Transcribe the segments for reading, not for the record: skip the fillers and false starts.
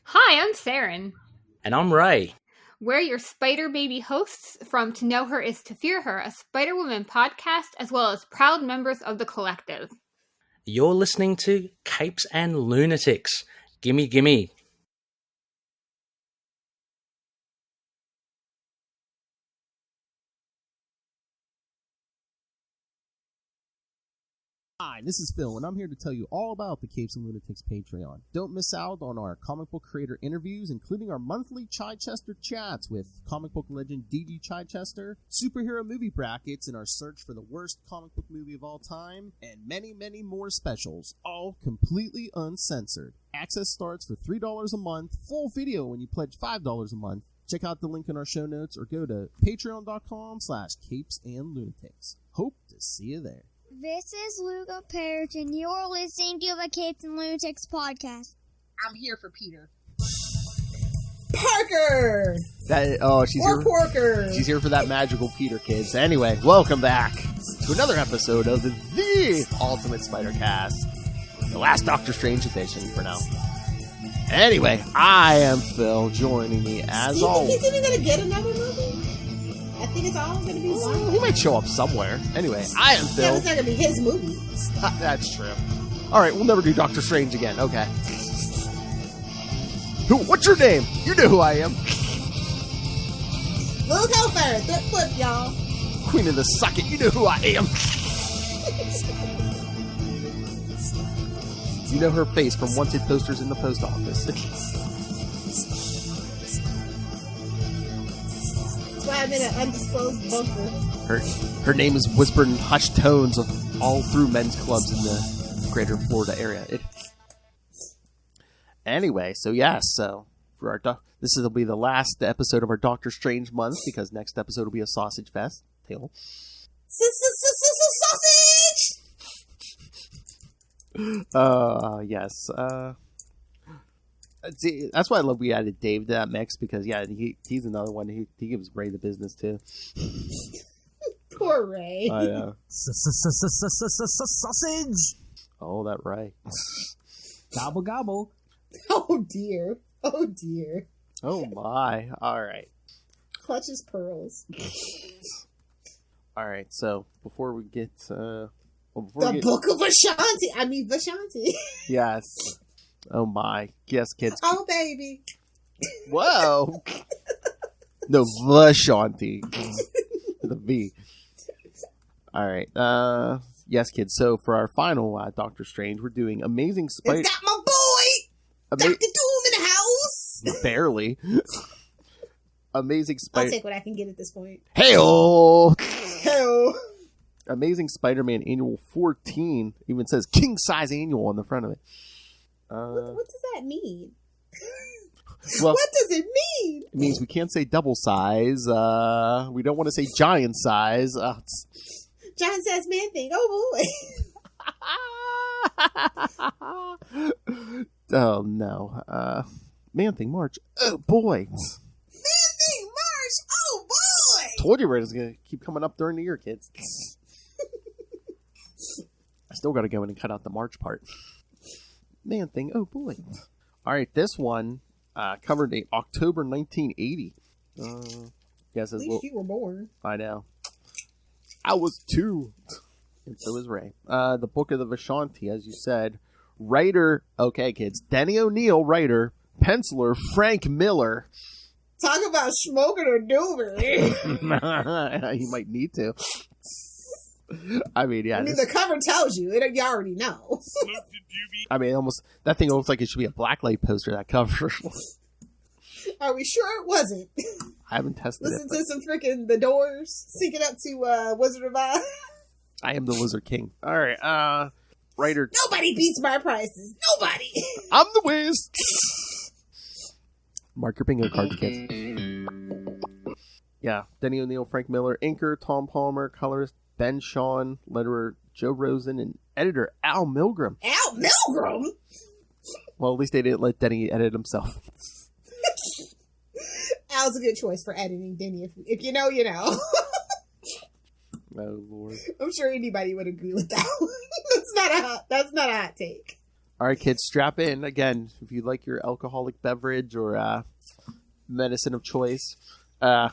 Hi, I'm Saren. And I'm Ray. We're your Spider Baby hosts from To Know Her Is to Fear Her, a Spider-Woman podcast, as well as proud members of the collective. You're listening to Capes and Lunatics. Gimme, gimme. Hi, this is Phil, and I'm here to tell you all about the Capes and Lunatics Patreon. Don't miss out on our comic book creator interviews, including our monthly Chichester chats with comic book legend D.G. Chichester, superhero movie brackets in our search for the worst comic book movie of all time, and many, many more specials, all completely uncensored. Access starts for $3 a month, full video when you pledge $5 a month. Check out the link in our show notes or go to patreon.com/capesandlunatics. Hope to see you there. This is Luca Perich, and you're listening to the Capes and Lunatics podcast. I'm here for Peter. Parker! She's here. Porker! She's here for that magical Peter, kids. Anyway, welcome back to another episode of the Ultimate Spider-Cast. The last Doctor Strange edition for now. Anyway, I am Phil, joining me as always. Do you think he's even going to get another movie? I think it's all going to be one. He might show up somewhere. Anyway, I am Phil. Yeah, it's not going to be his movie. That's true. Alright, we'll never do Doctor Strange again. Okay. What's your name? You know who I am. Little Gopher, good flip, y'all. Queen of the Socket, you know who I am. You know her face from wanted posters in the post office. That's why I'm in an undisclosed bunker. Her name is whispered in hushed tones all through men's clubs in the greater Florida area. Anyway, so for our this will be the last episode of our Doctor Strange month, because next episode will be a sausage fest. Tail. Sausage! Yes. See, that's why I love we added Dave to that mix, because he's another one. He gives Ray the business too. Poor Ray. I know. Sausage. Oh, that Ray. Gobble gobble. Oh dear. Oh dear. Oh my. All right. Clutches pearls. All right. So before we get Book of Ashanti. I mean Vashanti. Yes. Oh my. Yes, kids. Oh baby. Whoa. No, Vashanti. The V. All right. Yes, kids. So for our final Doctor Strange, we're doing Amazing Spider. It's got my boy, Dr. Doom in the house. Barely. Amazing Spider. I'll take what I can get at this point. Hey-oh! Hell. Amazing Spider-Man Annual 14 even says King Size Annual on the front of it. What does that mean? Well, what does it mean? It means we can't say double size. We don't want to say giant size. Giant size man thing. Oh boy. Oh no. Man thing March. Oh boy. Man thing March. Oh boy. Told you it's gonna keep coming up during the year, kids. I still gotta go in and cut out the March part. Man thing. Oh boy. All right, this one. Cover date October 1980. Yes, at least you were born. I know. I was 2. And so was Ray. The Book of the Vishanti, as you said. Writer, okay, kids. Denny O'Neil, writer. Penciler, Frank Miller. Talk about smoking or doing. You might need to. I mean, yeah. The cover tells you. You already know. I mean, that thing looks like it should be a blacklight poster, that cover. Are we sure it wasn't? I haven't tested Listen to some freaking The Doors. Sync it up to Wizard of Oz. I am the Lizard King. All right, writer. Nobody beats my prices. Nobody. I'm the Wiz. Mark your bingo cards, kids. Yeah, Denny O'Neil, Frank Miller, inker, Tom Palmer, colorist Ben Shawn, letterer Joe Rosen, and editor Al Milgram. Al Milgram? Well, at least they didn't let Denny edit himself. Al's a good choice for editing, Denny. If you know, you know. Oh, Lord. I'm sure anybody would agree with that one. That's not a hot take. All right, kids, strap in. Again, if you like your alcoholic beverage or medicine of choice, prepare.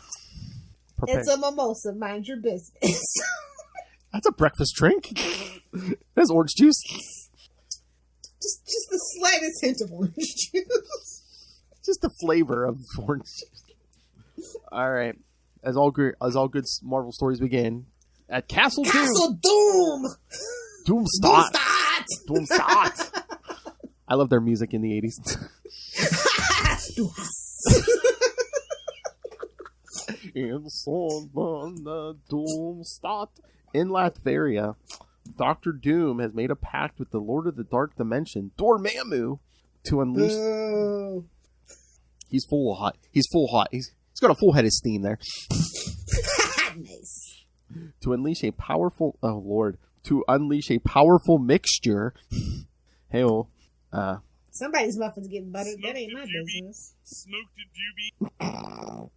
It's a mimosa. Mind your business. That's a breakfast drink. That's orange juice. Just the slightest hint of orange juice. Just the flavor of orange juice. All right. As all good Marvel stories begin at Castle Doom. Doomstot. I love their music in the 80s. In the Doomstot. In Latveria, Dr. Doom has made a pact with the Lord of the Dark Dimension, Dormammu, to unleash... He's full hot. He's got a full head of steam there. Nice. To unleash a powerful... Oh, Lord. To unleash a powerful mixture... Hey-oh. Somebody's muffin's getting buttered. That ain't my business. Smoked doobie.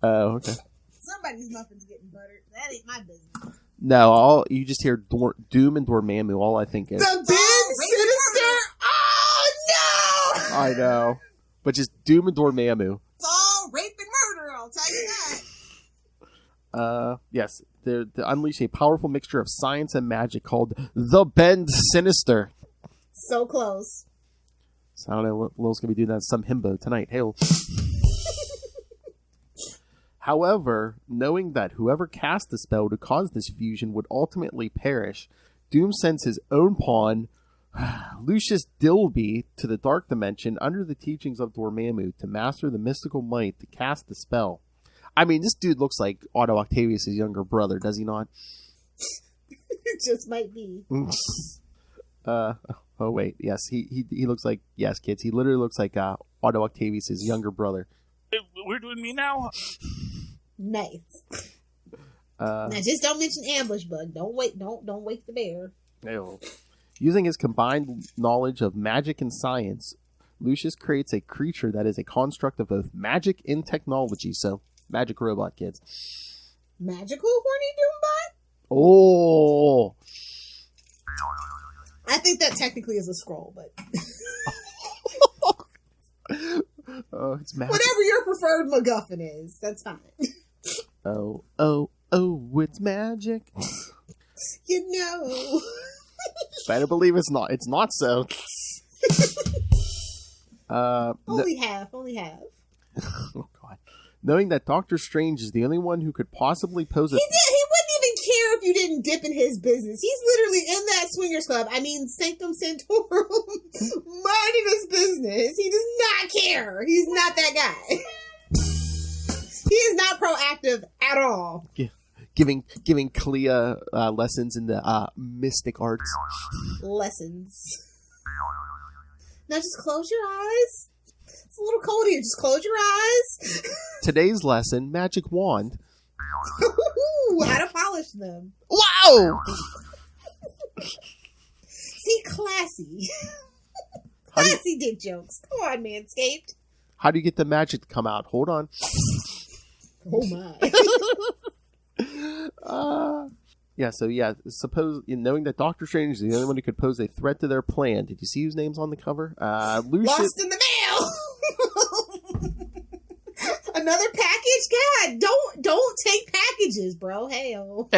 Okay. Somebody's muffin's getting buttered. That ain't my business. No, you just hear Doom and Dormammu. All I think is... The Ben Sinister? Oh, no! I know. But just Doom and Dormammu. It's all rape and murder, I'll tell you that. Yes. To unleash a powerful mixture of science and magic called the Ben Sinister. So close. So I don't know what Lil's going to be doing that some himbo tonight. Hail. However, knowing that whoever cast the spell to cause this fusion would ultimately perish, Doom sends his own pawn, Lucius Dilby, to the Dark Dimension under the teachings of Dormammu to master the mystical might to cast the spell. I mean, this dude looks like Otto Octavius' younger brother, does he not? It just might be. Oh, wait. Yes, he looks like... Yes, kids. He literally looks like Otto Octavius' younger brother. We're doing me now? Nice. Now just don't mention ambush bug. Don't wake the bear. Ew. Using his combined knowledge of magic and science, Lucius creates a creature that is a construct of both magic and technology. So, magic robot, kids. Magical horny doombot? Oh! I think that technically is a scroll, but... Oh, it's magic. Whatever your preferred MacGuffin is, that's fine. Oh, it's magic. You know. Better believe it's not. It's not so. Only half. Oh, God. Knowing that Doctor Strange is the only one who could possibly pose a... He wouldn't even care if you didn't dip in his business. He's literally in that swingers club. I mean, Sanctum Sanctorum, minding his business. He does not care. He's not that guy. He is not proactive at all. Giving Clea lessons in the mystic arts. Lessons. Now just close your eyes. It's a little cold here. Just close your eyes. Today's lesson, magic wand. Ooh, how to polish them. Wow! See, classy. Classy dick jokes. Come on, Manscaped. How do you get the magic to come out? Hold on. Oh, my. Suppose knowing that Doctor Strange is the only one who could pose a threat to their plan. Did you see whose name's on the cover? Lucius. Lost in the mail. Another package? God, don't take packages, bro. Heyo.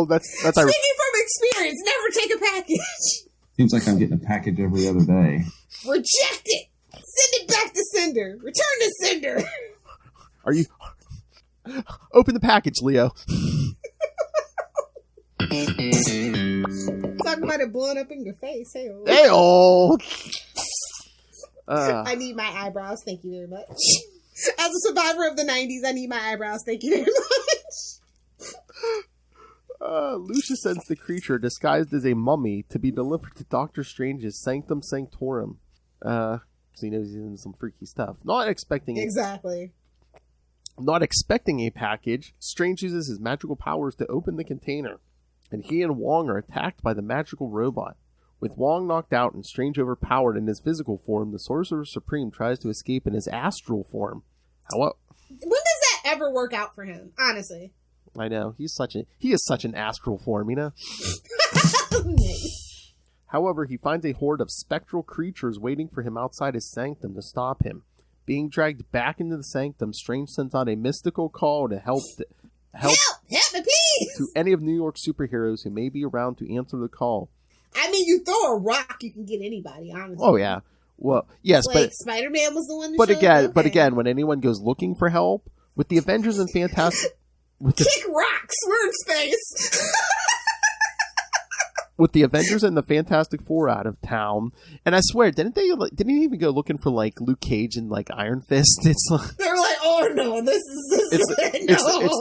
That's Speaking from experience, never take a package. Seems like I'm getting a package every other day. Reject it. Send it back to sender. Return to sender. Are you... Open the package, Leo. Talking about it blowing up in your face. Heyo. I need my eyebrows. Thank you very much. As a survivor of the 90s, I need my eyebrows. Thank you very much. Lucius sends the creature disguised as a mummy to be delivered to Doctor Strange's Sanctum Sanctorum. Because he knows he's in some freaky stuff. Not expecting a package, Strange uses his magical powers to open the container, and he and Wong are attacked by the magical robot. With Wong knocked out and Strange overpowered in his physical form, the Sorcerer Supreme tries to escape in his astral form. When does that ever work out for him? Honestly. I know. He is such an astral form, you know? Nice. However, he finds a horde of spectral creatures waiting for him outside his sanctum to stop him. Being dragged back into the sanctum, Strange sends out a mystical call to help Help me, please! to any of New York's superheroes who may be around to answer the call. I mean, you throw a rock, you can get anybody, honestly. Oh, yeah. Well, yes, like, Spider-Man was the one that but again, when anyone goes looking for help, with the Avengers and Fantastic... Kick rocks! We're in space! With the Avengers and the Fantastic Four out of town, and I swear, didn't he even go looking for like Luke Cage and like Iron Fist? It's like they're like, oh no, it's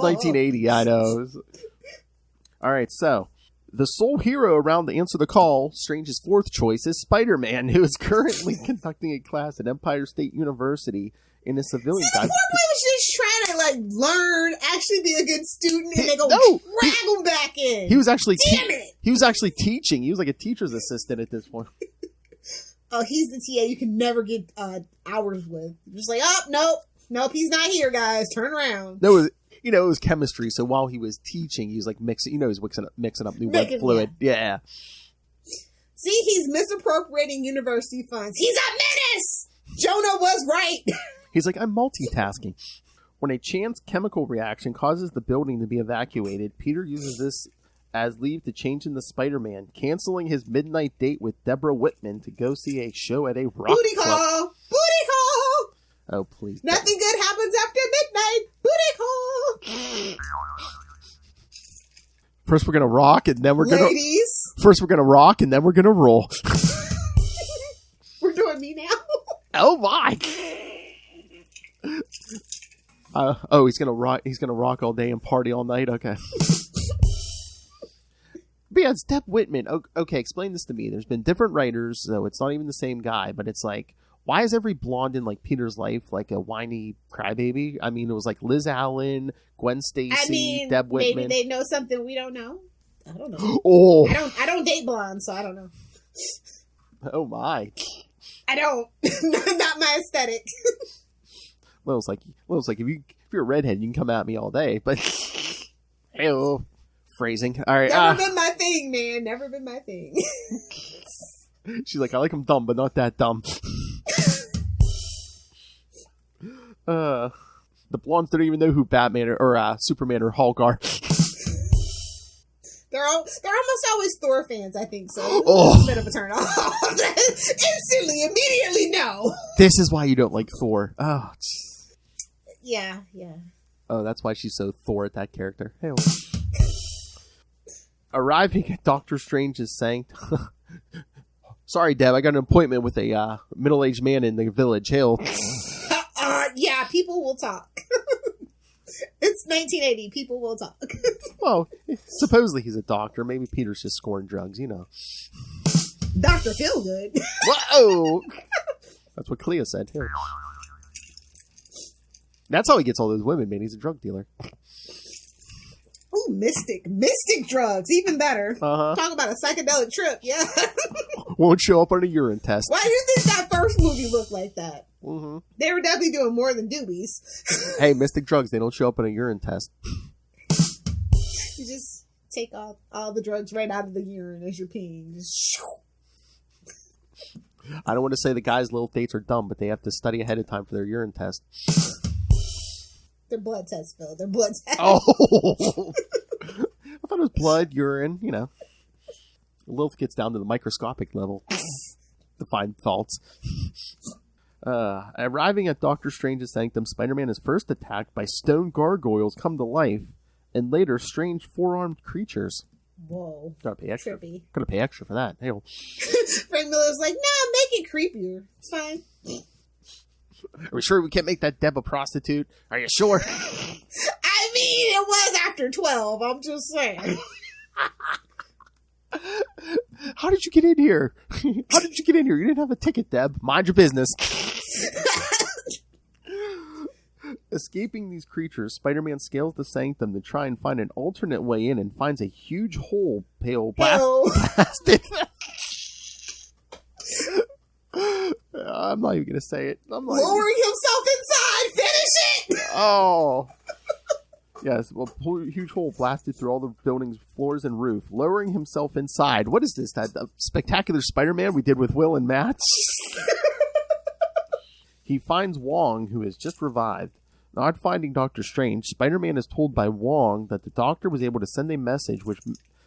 1980. I know. All right, so the sole hero around to answer the call, Strange's fourth choice, is Spider-Man, who is currently conducting a class at Empire State University in a civilian. The poor boy was just trying to like learn, actually be a good student, and they go drag him back in. He was actually damn it. He was actually teaching. He was like a teacher's assistant at this point. Oh, he's the TA you can never get hours with. You're just like, oh nope, he's not here, guys. Turn around. No, it was chemistry. So while he was teaching, he was like mixing. He was mixing up new wet fluid. Yeah. See, he's misappropriating university funds. He's a menace. Jonah was right. He's like, I'm multitasking. When a chance chemical reaction causes the building to be evacuated, Peter uses this as leave to change into Spider-Man, canceling his midnight date with Deborah Whitman to go see a show at a rock Booty club. call! Booty call! Oh, please. Nothing good happens after midnight. Booty call! First we're going to rock, and then we're going to... Ladies! First we're going to rock, and then we're going to roll. We're doing me now? Oh, my! He's gonna rock. He's gonna rock all day and party all night. Okay. But yeah, it's Deb Whitman. Okay, explain this to me. There's been different writers, so it's not even the same guy. But it's like, why is every blonde in like Peter's life like a whiny crybaby? I mean, it was like Liz Allen, Gwen Stacy, Deb Whitman. Maybe they know something we don't know. I don't know. Oh, I don't date blondes, so I don't know. Oh my! I don't. Not my aesthetic. Lil's like if you're a redhead, you can come at me all day, but hey, phrasing. All right, never been my thing, man. Never been my thing. She's like, I like them dumb, but not that dumb. The blondes don't even know who Batman or Superman or Hulk are. They're almost always Thor fans, I think. So Oh. it's a bit of a turn off. Instantly, immediately, no. This is why you don't like Thor. Oh. Yeah. Oh, that's why she's so Thor at that character. Hey. Arriving at Doctor Strange's sanctum. Sorry, Deb, I got an appointment with a middle-aged man in the village. Hail. Yeah, people will talk. It's 1980. People will talk. Well, supposedly he's a doctor. Maybe Peter's just scoring drugs, you know. Dr. Feelgood. Whoa! That's what Clea said, too. That's how he gets all those women, man. He's a drug dealer. Ooh, mystic drugs. Even better. Uh-huh. Talk about a psychedelic trip. Yeah. Won't show up on a urine test. Why do you think that first movie looked like that? Mm-hmm. They were definitely doing more than doobies. Hey, mystic drugs, they don't show up on a urine test. You just take all the drugs right out of the urine as you're peeing. Just I don't want to say the guys' little dates are dumb, but they have to study ahead of time for their urine test. Their blood tests, Phil. Their blood tests. Oh! I thought it was blood, urine, you know. Lilith gets down to the microscopic level to find faults. Arriving at Doctor Strange's sanctum, Spider-Man is first attacked by stone gargoyles come to life, and later strange four-armed creatures. Whoa. Gotta pay extra. Trippy. Gotta pay extra for that. Hey, Frank Miller's like, nah, make it creepier. It's fine. are we sure we can't make that Deb a prostitute? Are you sure? I mean, it was after 12. I'm just saying. How did you get in here? How did you get in here? You didn't have a ticket, Deb. Mind your business. Escaping these creatures, Spider-Man scales the sanctum to try and find an alternate way in and finds a huge hole blasted. I'm not even going to say it. Lowering himself inside. Finish it. Oh. Yes, well, huge hole blasted through all the building's floors and roof, lowering himself inside. What is this? That spectacular Spider-Man we did with Will and Matt? He finds Wong, who has just revived. Not finding Doctor Strange, Spider-Man is told by Wong that the Doctor was able to send a message which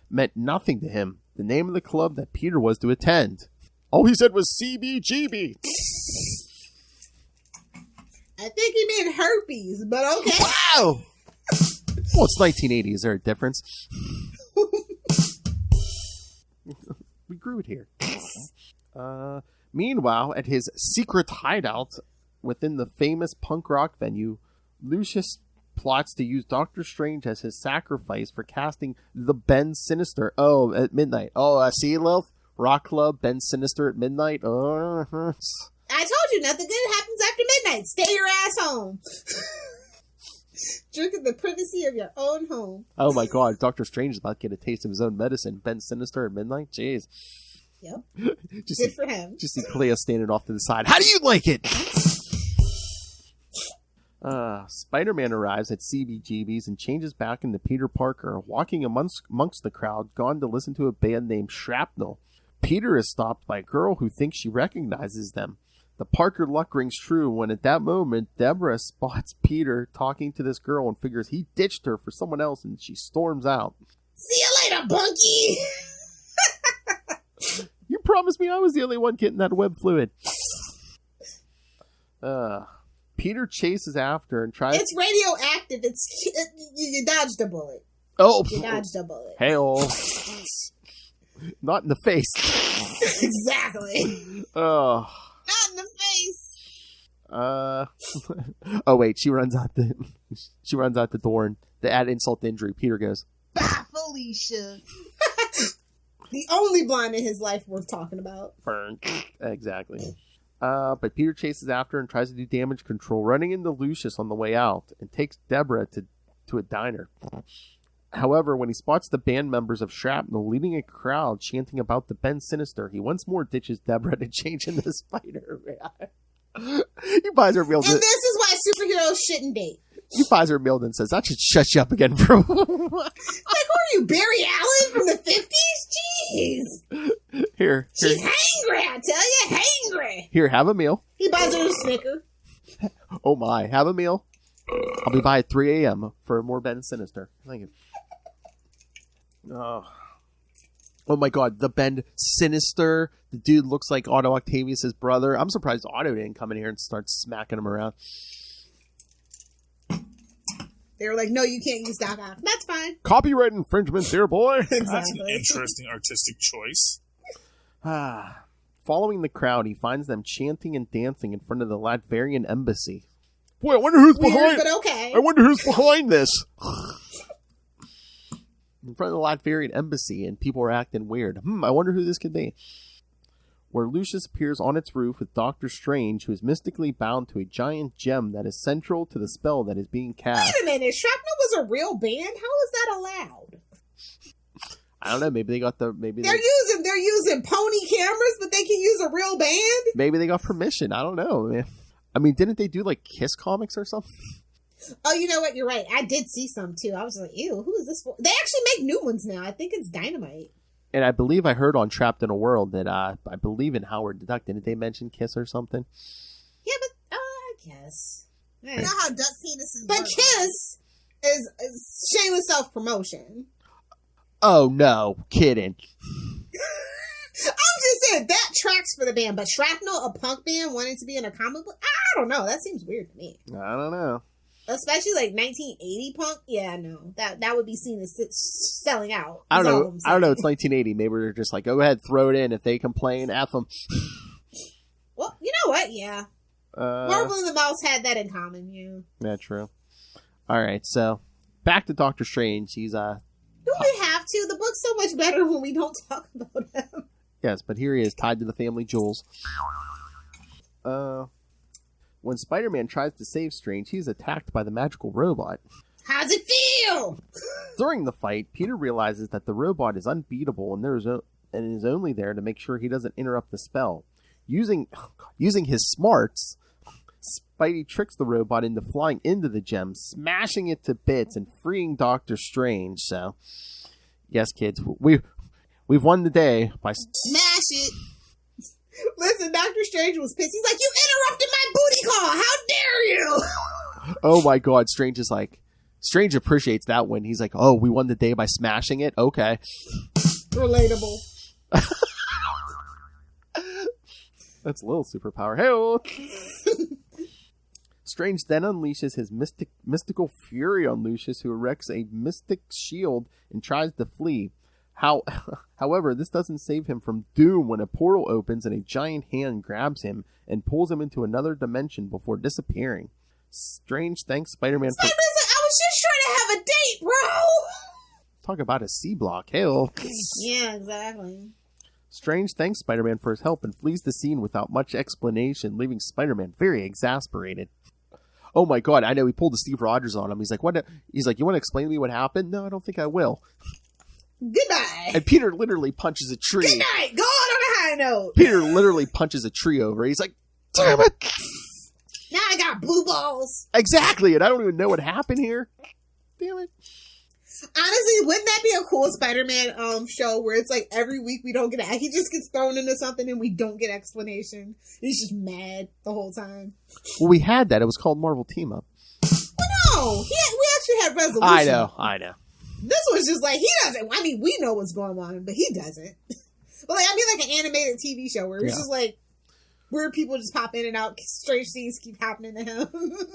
meant nothing to him. The name of the club that Peter was to attend. All he said was CBGB. I think he meant herpes, but okay. Wow! Well, it's 1980. Is there a difference? We grew it here. Meanwhile, at his secret hideout within the famous punk rock venue, Lucius plots to use Doctor Strange as his sacrifice for casting the Ben Sinister. Oh, at midnight. Oh, I see, Lilith. Rock Club, Ben Sinister at midnight. Oh, I told you, nothing good happens after midnight. Stay your ass home. Drink in the privacy of your own home. Oh my God, Doctor Strange is about to get a taste of his own medicine. Ben Sinister at midnight? Jeez. Yep. Good for him. Just see Clea standing off to the side. How do you like it? Spider-Man arrives at CBGB's and changes back into Peter Parker, walking amongst the crowd, gone to listen to a band named Shrapnel. Peter is stopped by a girl who thinks she recognizes them. The Parker luck rings true when at that moment, Deborah spots Peter talking to this girl and figures he ditched her for someone else, and she storms out. See you later, Bunky! You promised me I was the only one getting that web fluid. Peter chases after and tries... It's radioactive. You dodged a bullet. Oh! You dodged a bullet. Hell. Not in the face. Exactly. Oh. Not in the face. Oh wait, she runs out the door, and to add insult to injury, Peter goes, Bye, Felicia. The only blind in his life worth talking about. Burn. Exactly. But Peter chases after and tries to do damage control, running into Lucius on the way out, and takes Deborah to a diner. However, when he spots the band members of Shrapnel leading a crowd chanting about the Ben Sinister, he once more ditches Deborah to change into Spider-Man. He buys her a meal. And this is why superheroes shouldn't date. He buys her a meal and says, "That should shut you up again for a while." Like, who are you, Barry Allen from the 50s? Jeez. Here. She's hangry, I tell you, hangry. Here, have a meal. He buys her a Snicker. Oh my, have a meal. I'll be by at 3 a.m. for more Ben Sinister. Thank you. Oh my God, the Ben Sinister. The dude looks like Otto Octavius' brother. I'm surprised Otto didn't come in here and start smacking him around. They were like, no, you can't use Doc Ock. That's fine. Copyright infringement, dear boy. Exactly. That's an interesting artistic choice. Following the crowd, he finds them chanting and dancing in front of the Latvian embassy. Boy, I wonder who's behind. But okay. I wonder who's behind this. In front of the Latvian embassy, and people are acting weird. I wonder who this could be. Where Lucius appears on its roof with Doctor Strange, who is mystically bound to a giant gem that is central to the spell that is being cast. Wait a minute, Shrapnel was a real band? How is that allowed? I don't know. Maybe they got the They're using pony cameras, but they can use a real band. Maybe they got permission. I don't know, man. I mean, didn't they do like Kiss comics or something? Oh, you know what? You're right. I did see some too. I was like, ew, who is this for? They actually make new ones now. I think it's Dynamite. And I believe I heard on Trapped in a World that I believe in Howard the Duck. Didn't they mention Kiss or something? Yeah, but I guess. You know how duck penises But work. Kiss is shameless self-promotion. Oh, no. Kidding. I'm just saying, that tracks for the band. But Shrapnel, a punk band, wanting to be in a comic book? I don't know. That seems weird to me. I don't know. Especially like 1980 punk? Yeah, no. That would be seen as selling out. I don't know. It's 1980. Maybe they're just like, go ahead, throw it in. If they complain, F them. Well, you know what? Yeah. Marvel and the Mouse had that in common, yeah. Yeah, true. All right, so back to Doctor Strange. He's Do we have to? The book's so much better when we don't talk about him. Yes, but here he is, tied to the family jewels. When Spider-Man tries to save Strange, he's attacked by the magical robot. How's it feel? During the fight, Peter realizes that the robot is unbeatable and is only there to make sure he doesn't interrupt the spell. Using his smarts, Spidey tricks the robot into flying into the gem, smashing it to bits and freeing Doctor Strange. So, yes, kids, we've won the day by smash it. Listen, Doctor Strange was pissed. He's like, "You interrupted my booty call. How dare you?" Oh my God, Strange appreciates that win. He's like, "Oh, we won the day by smashing it. Okay, relatable." That's a little superpower. Hey. Strange then unleashes his mystical fury on Lucius, who erects a mystic shield and tries to flee. However, this doesn't save him from doom when a portal opens and a giant hand grabs him and pulls him into another dimension before disappearing. Strange thanks Spider-Man for... I was just trying to have a date, bro! Talk about a C-block. Hell. Yeah, exactly. Strange thanks Spider-Man for his help and flees the scene without much explanation, leaving Spider-Man very exasperated. Oh my God, I know, he pulled the Steve Rogers on him. He's like, "What?" He's like, "You want to explain to me what happened?" "No, I don't think I will." Goodbye. And Peter literally punches a tree. Good night. Go on a high note. Peter literally punches a tree over. He's like, "Damn it." Now I got blue balls. Exactly, and I don't even know what happened here. Damn it. Honestly, wouldn't that be a cool Spider-Man show where it's like every week we don't get he just gets thrown into something and we don't get explanation. He's just mad the whole time. Well, we had that. It was called Marvel Team Up. No, we actually had resolution. I know. This was just like, he doesn't. I mean, we know what's going on, but he doesn't. Well, like, I mean, like an animated TV show where it's just like weird people just pop in and out, strange things keep happening to him.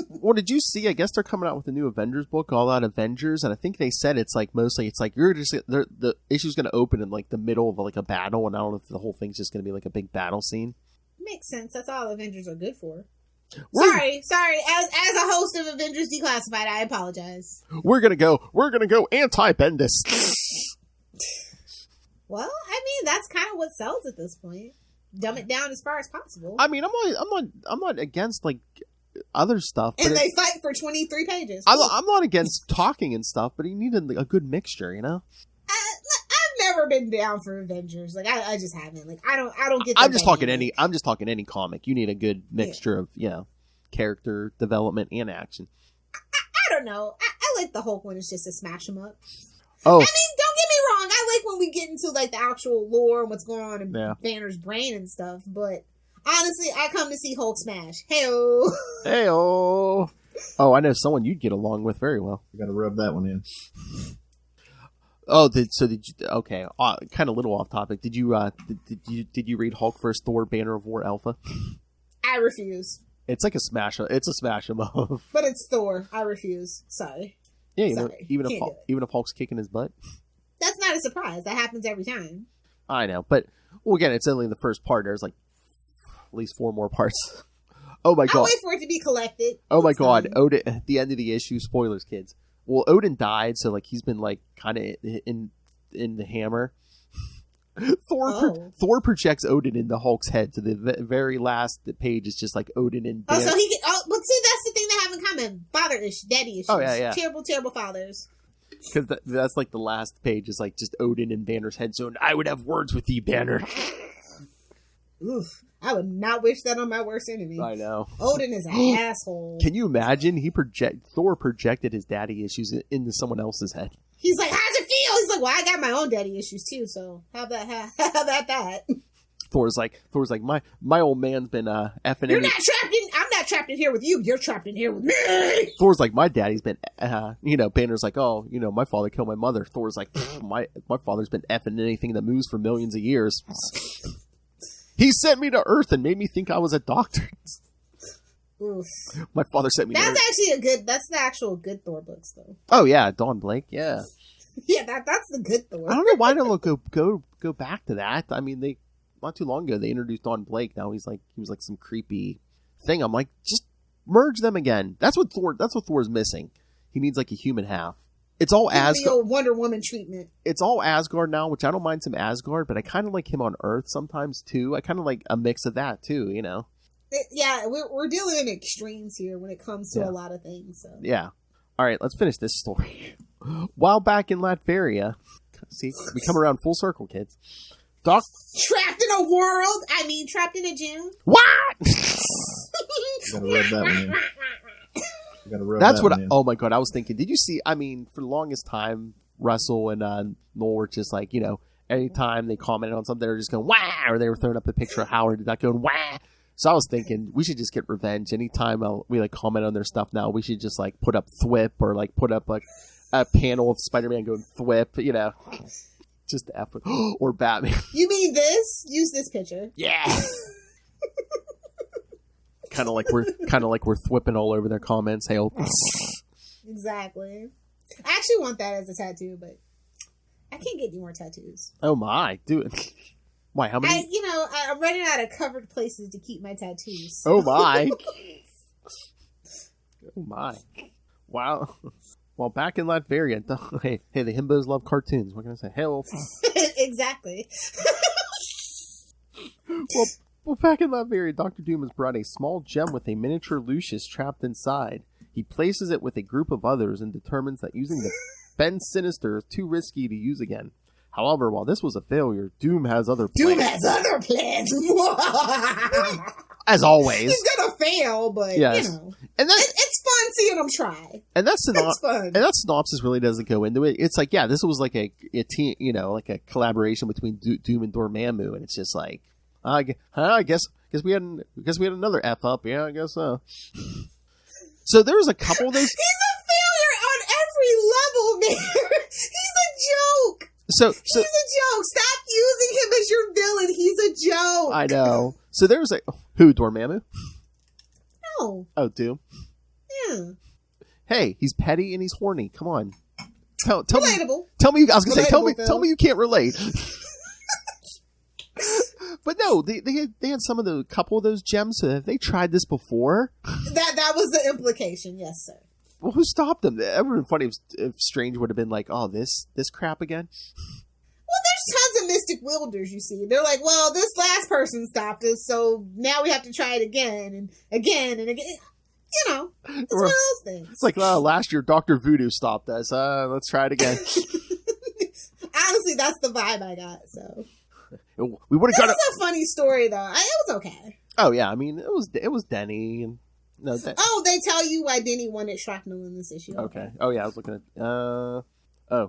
Well, did you see? I guess they're coming out with a new Avengers book, All Out Avengers, and I think they said it's like mostly it's like the issue's going to open in like the middle of like a battle, and I don't know if the whole thing's just going to be like a big battle scene. Makes sense. That's all Avengers are good for. Sorry. As a host of Avengers Declassified, I apologize. We're gonna go anti-Bendis. Well, I mean, that's kind of what sells at this point. Dumb it down as far as possible. I mean, I'm not against like other stuff, and they fight for 23 pages. I'm not against talking and stuff, but you need a good mixture, you know. I've never been down for Avengers. Like I just haven't. Like I don't get. I'm just talking any comic. You need a good mixture of character development and action. I don't know. I like the Hulk one. It's just to smash them up. Oh, I mean, don't get me wrong. I like when we get into like the actual lore and what's going on in Banner's brain and stuff. But honestly, I come to see Hulk smash. Heyo. Heyo. Oh, I know someone you'd get along with very well. You got to rub that one in. Oh, did you? Okay, kind of little off topic. Did you read Hulk vs. Thor: Banner of War Alpha? I refuse. It's like a smash. It's a smash 'em up. But it's Thor. I refuse. Sorry. Yeah, even if Hulk's kicking his butt. That's not a surprise. That happens every time. I know, but again, it's only the first part. There's like at least 4 more parts. Oh my God! I'll wait for it to be collected. Oh my God! Odin at the end of the issue. Spoilers, kids. Well, Odin died, so like he's been like kind of in the hammer. Thor projects Odin into Hulk's head, so the very last page is just like Odin and. Oh, so he can. Oh, but see, that's the thing they have in common: daddy issues. Oh yeah. Terrible fathers. Because that's like the last page is like just Odin and Banner's head. So I would have words with thee, Banner. Oof. I would not wish that on my worst enemy. I know. Odin is an asshole. Can you imagine? Thor projected his daddy issues into someone else's head. He's like, how's it feel? He's like, well, I got my own daddy issues too, so how about that? Thor's like, my old man's been effing. I'm not trapped in here with you. You're trapped in here with me. Thor's like, my daddy's been, Banner's like, oh, my father killed my mother. Thor's like, my father's been effing anything that moves for millions of years. He sent me to Earth and made me think I was a doctor. Oof. My father sent me. That's actually that's the actual good Thor books, though. Oh yeah, Dawn Blake, yeah. Yeah, that's the good Thor. I don't know why they don't go back to that. I mean, they not too long ago they introduced Dawn Blake. Now he was like some creepy thing. I'm like, just merge them again. That's what Thor's missing. He needs like a human half. It's all Asgard. Wonder Woman treatment. It's all Asgard now, which I don't mind some Asgard, but I kind of like him on Earth sometimes too. I kind of like a mix of that too, you know. We're dealing in extremes here when it comes to a lot of things. So. Yeah. All right, let's finish this story. While back in Latveria, see, we come around full circle, kids. Trapped in a world? I mean, trapped in a gym? What? Gotta rub that one in. Gotta rub That's that what. one in. Oh my god! I was thinking. Did you see? I mean, for the longest time, Russell and Noel were just like, anytime they commented on something, they were just going wah, or they were throwing up a picture of Howard and not going wah. So I was thinking we should just get revenge. Anytime we like comment on their stuff now, we should just like put up thwip or like put up like a panel of Spider-Man going thwip. Just the F with, or Batman. You mean this? Use this picture. Yeah. kind of like we're thwipping all over their comments. Hey, Exactly. I actually want that as a tattoo, but I can't get any more tattoos. oh my, dude. Why? How many? I'm running out of covered places to keep my tattoos. Oh my. Oh my. Wow. Well, back in Latveria, hey, the himbos love cartoons. What can I say? Hell. Exactly. Well, back in Latveria, Dr. Doom has brought a small gem with a miniature Lucius trapped inside. He places it with a group of others and determines that using the Ben Sinister is too risky to use again. However, while this was a failure, Doom has other plans. Doom has other plans. As always. He's gonna fail, but Yes. And that, it's fun seeing him try. and that It's fun. and that synopsis really doesn't go into it. It's like, yeah, this was like a team, like a collaboration between Doom and Dormammu, and it's just like, I guess we had another F up. Yeah, I guess so. So there was a couple of those. He's a failure on every level, man. He's a joke. So He's a joke. Stop using him as your villain. He's a joke. I know. So there was who, Dormammu? No. Oh, Doom. Yeah. Hey, he's petty and he's horny. Come on. Tell me. Relatable. Tell me. I was gonna say. Relatable, Tell me you can't relate. But no, they had some of the couple of those gems. So have they tried this before? That was the implication. Yes, sir. Well, who stopped them? That would have been funny if Strange would have been like, "Oh, this crap again." Well, there's tons of mystic wielders, you see. They're like, well, this last person stopped us, so now we have to try it again and again and again. It's one of those things. It's like last year, Dr. Voodoo stopped us. Let's try it again. Honestly, that's the vibe I got. So we would have got It's a funny story, though. It was okay. Oh yeah, I mean, it was Denny and no. They tell you why Denny wanted shrapnel in this issue. Okay. Oh yeah, I was looking at.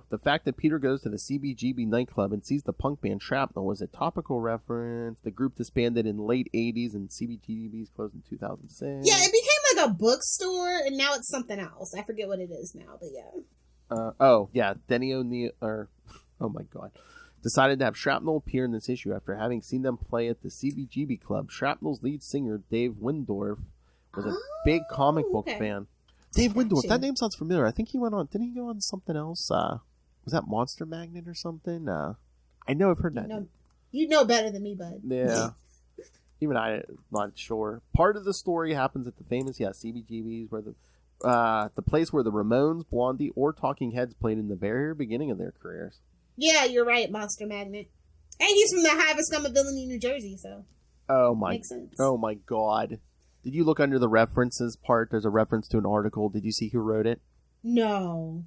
The fact that Peter goes to the CBGB nightclub and sees the punk band Shrapnel was a topical reference. The group disbanded in late 80s and CBGB's closed in 2006. Yeah, it became like a bookstore, and now it's something else. I forget what it is now, but yeah. Denny O'Neil, oh my god, decided to have Shrapnel appear in this issue after having seen them play at the CBGB club. Shrapnel's lead singer, Dave Windorf, was a big comic book fan. Dave Windorf, that name sounds familiar. I think he went on, didn't he go on something else? Was that Monster Magnet or something? I know I've heard that. You know better than me, bud. Yeah. Even I'm not sure. Part of the story happens at the famous, CBGBs, where the place where the Ramones, Blondie, or Talking Heads played in the very beginning of their careers. Yeah, you're right, Monster Magnet. And he's from the Hive of Scum of Villainy, New Jersey, so makes sense. Oh my god. Did you look under the references part? There's a reference to an article. Did you see who wrote it? No.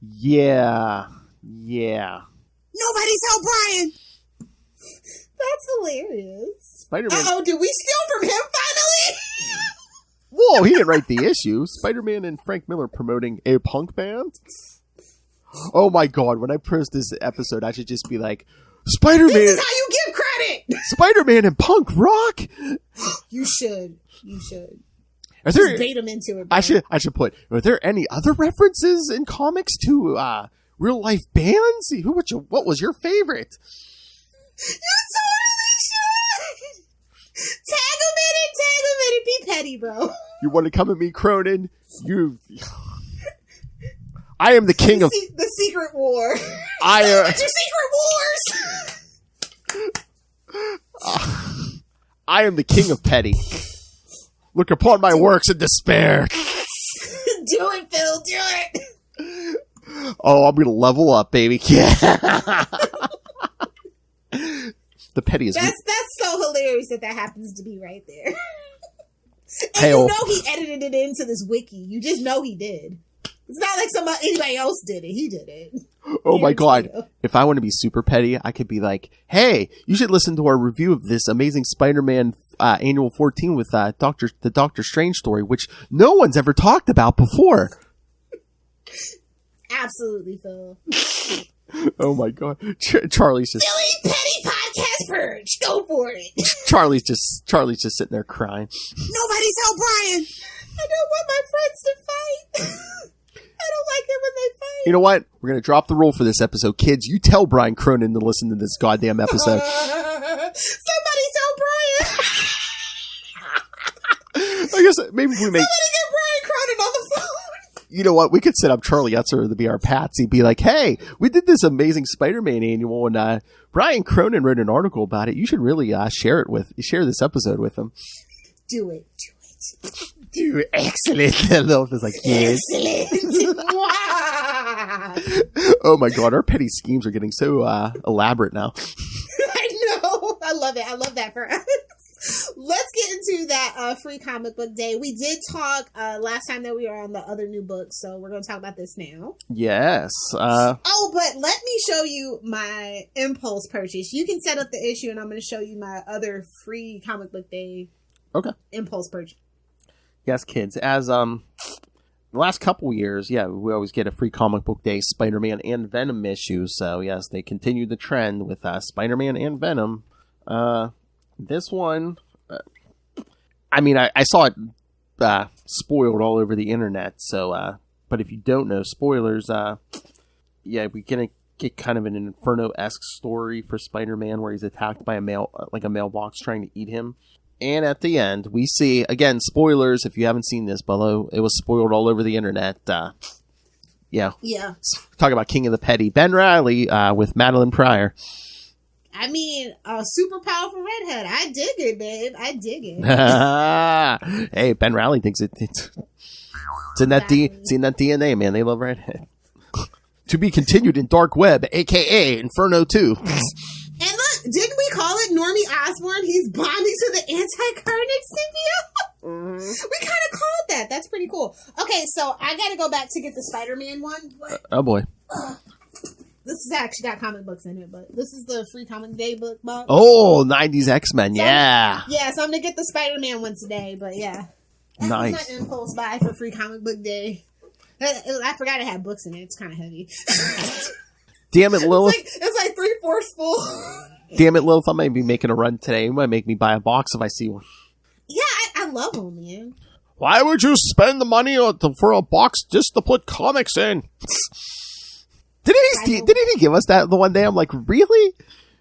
Yeah. Nobody's O'Brien! That's hilarious. Spider-Man. Uh-oh, did we steal from him finally? Whoa, he didn't write the issue. Spider-Man and Frank Miller promoting a punk band? Oh my god, when I post this episode, I should just be like, Spider-Man! This is how you give credit! Spider-Man and punk rock? You should. Are Just there, bait him into it, bro. I should put, are there any other references in comics to real life bands? What was your favorite? You totally should! Tag him in it! Be petty, bro. You want to come at me, Cronin? I am the king of... The secret war. It's your secret wars! I am the king of petty. Look upon my works in despair. Do it, Phil. Do it. Oh, I'm going to level up, baby. Yeah. The petty is... That's so hilarious that happens to be right there. And Hey, you know he edited it into this wiki. You just know he did. It's not like anybody else did it. He did it. Oh my god. If I want to be super petty, I could be like, hey, you should listen to our review of this amazing Spider-Man Annual 14 with the Doctor Strange story, which no one's ever talked about before. Absolutely, Phil. Oh my god, Charlie's just Silly petty podcast Perich. Go for it. Charlie's just sitting there crying. Nobody tell Brian. I don't want my friends to fight. I don't like it when they fight. You know what? We're gonna drop the rule for this episode, kids. You tell Brian Cronin to listen to this goddamn episode. Somebody tell Brian. I guess maybe if we make. Somebody get Brian Cronin on the phone. You know what? We could set up Charlie Utzer to be our patsy. Be like, hey, we did this amazing Spider-Man annual, and Brian Cronin wrote an article about it. You should really share this episode with him. Do it. Dude, excellent. Lilith is like, yes. Excellent. Wow. Oh my god, our petty schemes are getting so elaborate now. I know. I love it. I love that for us. Let's get into that free comic book day. We did talk last time that we were on the other new books, so we're going to talk about this now. Yes. Oh, but let me show you my impulse purchase. You can set up the issue, and I'm going to show you my other free comic book day impulse purchase. Yes, kids. As the last couple years, we always get a free comic book day Spider-Man and Venom issue. So yes, they continued the trend with Spider-Man and Venom. This one, I mean, I saw it spoiled all over the internet. So, but if you don't know spoilers, we're gonna get kind of an Inferno-esque story for Spider-Man where he's attacked by a mailbox trying to eat him. And at the end, we see, again, spoilers, if you haven't seen this below, it was spoiled all over the internet. Yeah. Talk about King of the Petty. Ben Reilly with Madeline Pryor. I mean, a super powerful redhead. I dig it, babe. I dig it. Hey, Ben Reilly thinks it's in that DNA, man. They love redhead. To be continued in Dark Web, a.k.a. Inferno 2. And look, didn't we call it Normie Osborn? He's bonding to the anti-carnage symbiote. Mm-hmm. We kind of called that. That's pretty cool. Okay, so I got to go back to get the Spider-Man one. Oh, boy. This has actually got comic books in it, but this is the free comic day book box. Oh, 90s X-Men, yeah. So I'm going to get the Spider-Man one today, but yeah. That nice. was my impulse buy for free comic book day. I forgot it had books in it. It's kind of heavy. Damn it, Lilith. It's like 3/4 full. Damn it, Lilith. I might be making a run today. You might make me buy a box if I see one. Yeah, I love them, man. Why would you spend the money for a box just to put comics in? Didn't he give us that the one day? I'm like, really?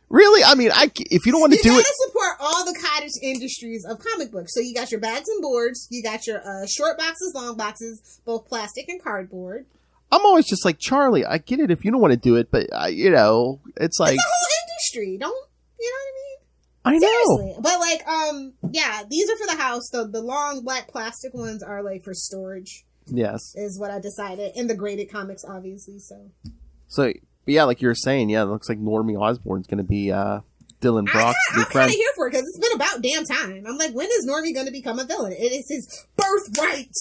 Really? I mean, if you don't want to do it... You gotta support all the cottage industries of comic books. So you got your bags and boards, you got your short boxes, long boxes, both plastic and cardboard. I'm always just like, Charlie, I get it if you don't want to do it, but, it's like... It's a whole industry. Don't... You know what I mean? I know. Seriously. But, these are for the house. The long black plastic ones are, for storage. Yes. Is what I decided. And the graded comics, obviously, So, like you were saying, it looks like Normie Osborn's going to be Dylan Brock's new friend. I'm kind of here for it because it's been about damn time. I'm like, when is Normie going to become a villain? It is his birthright.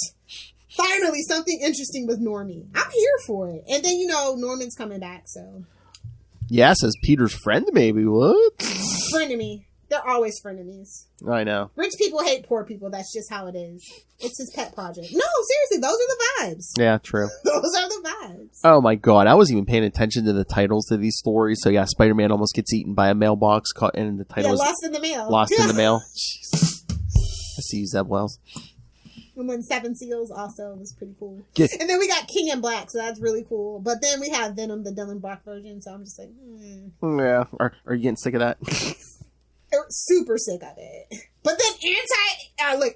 Finally, something interesting with Normie. I'm here for it. And then, Norman's coming back, so. Yes, as Peter's friend, maybe. What? Frenemy. They're always frenemies. I know. Rich people hate poor people. That's just how it is. It's his pet project. No, seriously, those are the vibes. Yeah, true. Those are the vibes. Oh my god, I wasn't even paying attention to the titles to these stories. So yeah, Spider-Man almost gets eaten by a mailbox, and the title was Lost in the Mail. Lost in the Mail. Jesus. I see you, Zeb Wells. And when Seven Seals also was pretty cool. Yeah. And then we got King in Black, so that's really cool. But then we have Venom, the Dylan Brock version, so I'm just like, Yeah. Are you getting sick of that? Super sick of it. But then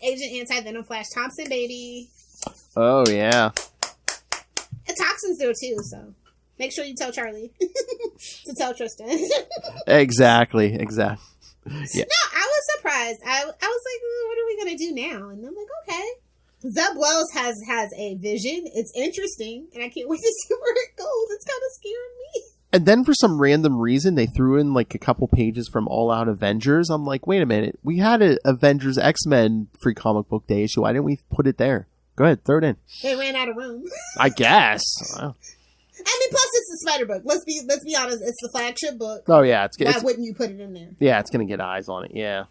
Agent Anti-Venom Flash Thompson, baby. Oh, yeah. And Toxin's there too, so make sure you tell Charlie to tell Tristan. Exactly. Yeah. No, I was surprised. I was like, what are we going to do now? And I'm like, okay. Zeb Wells has a vision. It's interesting, and I can't wait to see where it goes. It's kind of scaring me. And then for some random reason, they threw in a couple pages from All Out Avengers. I'm like, wait a minute. We had an Avengers X-Men free comic book day issue. Why didn't we put it there? Go ahead, throw it in. They ran out of room. I guess. Wow. I mean, plus it's the Spider book. Let's be honest. It's the flagship book. Oh yeah, Why wouldn't you put it in there? Yeah, it's gonna get eyes on it. Yeah.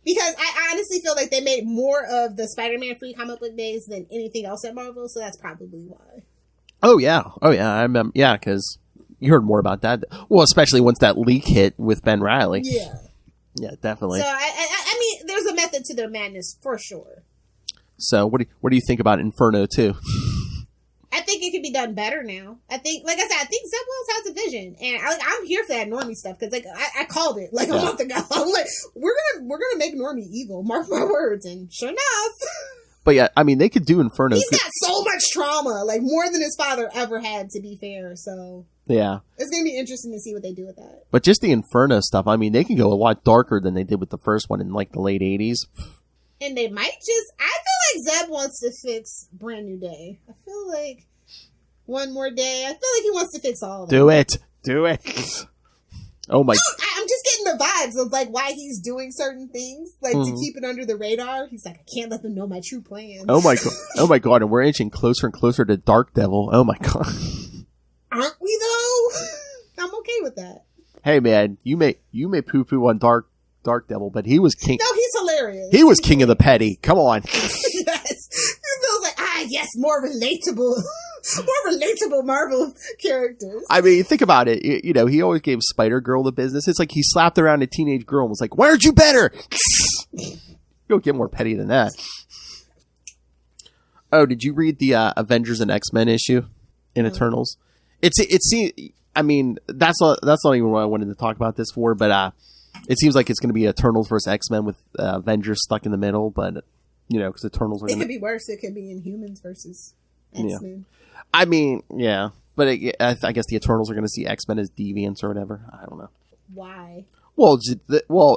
Because I honestly feel like they made more of the Spider-Man free comic book days than anything else at Marvel, so that's probably why. Oh yeah. I remember. Yeah, because you heard more about that. Well, especially once that leak hit with Ben Reilly. Yeah. Yeah, definitely. So I mean, there's a method to their madness for sure. So what do you think about Inferno 2? I think it could be done better now. I think, like I said, I think Zeb Wells has a vision, and I'm here for that Normie stuff because, like, I called it like a month ago. I was like, we're gonna make Normie evil. Mark my words, and sure enough. But yeah, I mean, they could do Inferno. He's got so much trauma, like more than his father ever had. To be fair, so yeah, it's gonna be interesting to see what they do with that. But just the Inferno stuff, I mean, they can go a lot darker than they did with the first one in like the late 80s. And they might just. I feel like Zeb wants to fix Brand New Day. I feel like One More Day. I feel like he wants to fix all of them. Do it. Oh my! I'm just getting the vibes of like why he's doing certain things, like to keep it under the radar. He's like, I can't let them know my true plans. Oh my god! And we're inching closer and closer to Dark Devil. Oh my god! Aren't we though? I'm okay with that. Hey man, you may poo poo on Dark Devil, but he was king. No, he's hilarious. He was king of the petty. Come on. Yes, it feels like yes, more relatable Marvel characters. I mean, think about it. You know, he always gave Spider-Girl the business. It's like he slapped around a teenage girl and was like, "Why aren't you better?" You don't get more petty than that. Oh, did you read the Avengers and X-Men issue in Eternals? It's I mean, that's not even what I wanted to talk about this for, but it seems like it's going to be Eternals versus X-Men with Avengers stuck in the middle, but you know, because Eternals are. It could be worse. It could be Inhumans versus X-Men. Yeah. I mean, yeah, but I guess the Eternals are going to see X-Men as deviants or whatever. I don't know. Why? Well,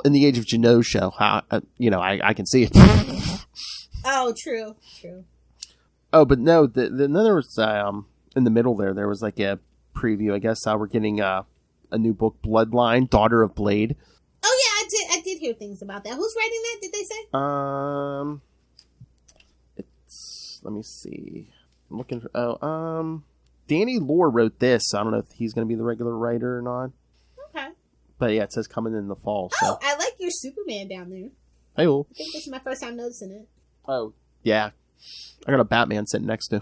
in the age of Genosha, how I can see it. Oh, true. Oh, but no, then there was in the middle there was like a preview. I guess we're getting a new book, Bloodline, Daughter of Blade. Oh yeah, I did hear things about that. Who's writing that? Did they say? Let me see. I'm looking for. Danny Lore wrote this. I don't know if he's going to be the regular writer or not. Okay. But yeah, it says coming in the fall. So. Oh, I like your Superman down there. Hey-o. I think this is my first time noticing it. Oh, yeah. I got a Batman sitting next to.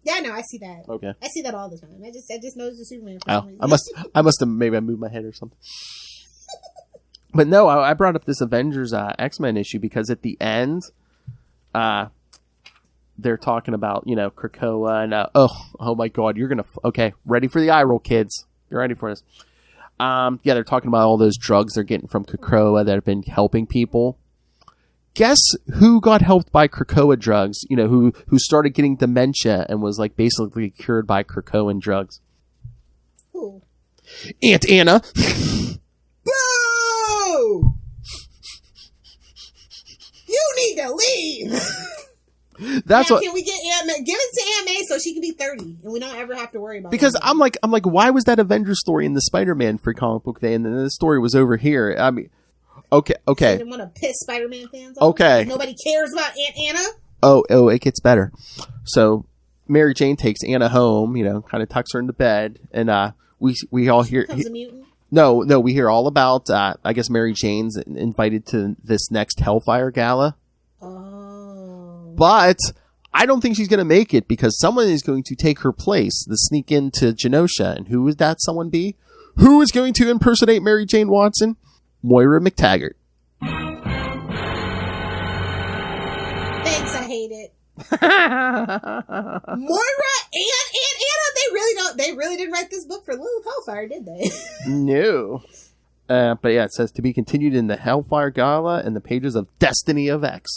Yeah, no, I see that. Okay. I see that all the time. I just noticed the Superman. Oh, I must have maybe I moved my head or something. But no, I brought up this Avengers X-Men issue because at the end, they're talking about, you know, Krakoa and oh my god, you're gonna okay, ready for the eye roll, kids. You're ready for this. Yeah, they're talking about all those drugs they're getting from Krakoa that have been helping people. Guess who got helped by Krakoa drugs? You know, who started getting dementia and was like basically cured by Krakoan drugs? Who? Aunt Anna. Boo! You need to leave. That's now, what. Can we get Aunt May? Give it to Aunt May so she can be 30 and we don't ever have to worry about it. Because I'm like, why was that Avengers story in the Spider-Man free comic book day, and then the story was over here? I mean, okay. You didn't want to piss Spider-Man fans off? Okay. Nobody cares about Aunt Anna? Oh, it gets better. So Mary Jane takes Anna home, you know, kind of tucks her into bed, and we all hear. Becomes a mutant? No, we hear all about. I guess Mary Jane's invited to this next Hellfire Gala. Oh. But I don't think she's going to make it because someone is going to take her place, the sneak into Genosha. And who would that someone be? Who is going to impersonate Mary Jane Watson? Moira McTaggart. Thanks, I hate it. Moira and Anna, they really didn't write this book for Lilith Hellfire, did they? No. But yeah, it says to be continued in the Hellfire Gala and the pages of Destiny of X.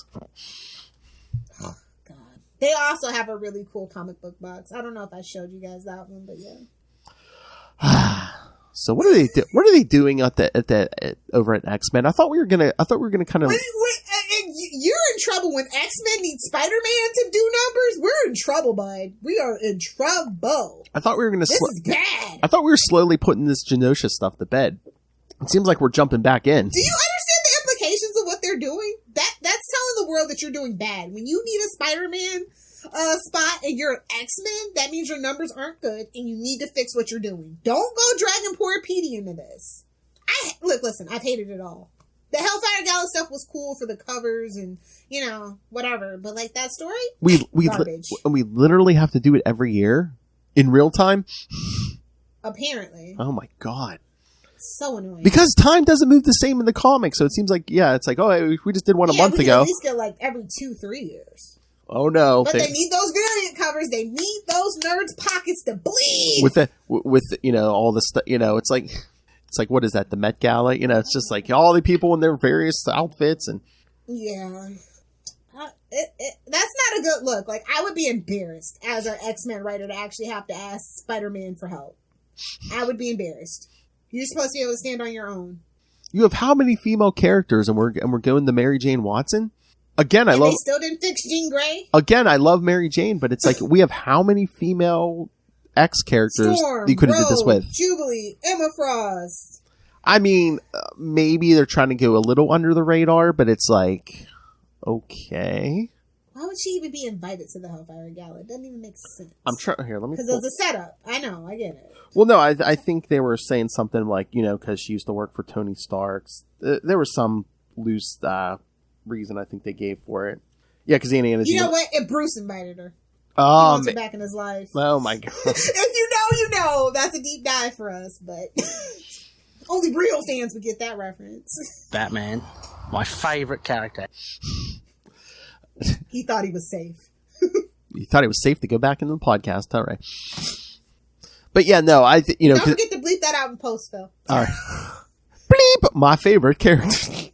Oh, God. They also have a really cool comic book box. I don't know if I showed you guys that one, but yeah. So what are they what are they doing over at X-Men? I thought we were gonna kind of. Wait, you're in trouble when X-Men need Spider-Man to do numbers. We're in trouble, bud. We are in trouble. I thought we were gonna. This is bad. I thought we were slowly putting this Genosha stuff to bed. It seems like we're jumping back in. Do you understand the implications of what they're doing? That's telling the world that you're doing bad. When you need a Spider-Man spot and you're an X-Men, that means your numbers aren't good and you need to fix what you're doing. Don't go dragging poor Petey into this. Listen, I've hated it all. The Hellfire Gala stuff was cool for the covers and, whatever. But, like, that story? Garbage. We literally have to do it every year in real time? Apparently. Oh, my God. So annoying. Because time doesn't move the same in the comics, so it seems like, it's like, we just did one a month ago. At least get, like, every 2-3 years. Oh, no. But they need those variant covers. They need those nerds' pockets to bleed. With all the stuff, it's like, what is that, the Met Gala? It's just like all the people in their various outfits. And yeah. That's not a good look. Like, I would be embarrassed as our X-Men writer to actually have to ask Spider-Man for help. I would be embarrassed. You're supposed to be able to stand on your own. You have how many female characters, and we're going to Mary Jane Watson? Again, they still didn't fix Jean Grey? Again, I love Mary Jane, but it's like, we have how many female X characters Storm, you could have did this with? Jubilee, Emma Frost. I mean, maybe they're trying to go a little under the radar, but it's like, okay. Why would she even be invited to the Hellfire Gala? It doesn't even make sense. I'm trying here. Let me. Because it was a setup. I know. I get it. Well, no, I think they were saying something like, because she used to work for Tony Stark's. There was some loose reason I think they gave for it. Yeah, because Indiana. You know what? If Bruce invited her. He wants her back in his life. Oh my God! If you know, you know. That's a deep dive for us, but only real fans would get that reference. Batman, my favorite character. He thought he was safe. You thought it was safe to go back into the podcast, all right? But yeah, no, don't forget to bleep that out in post, though. All right, bleep my favorite character.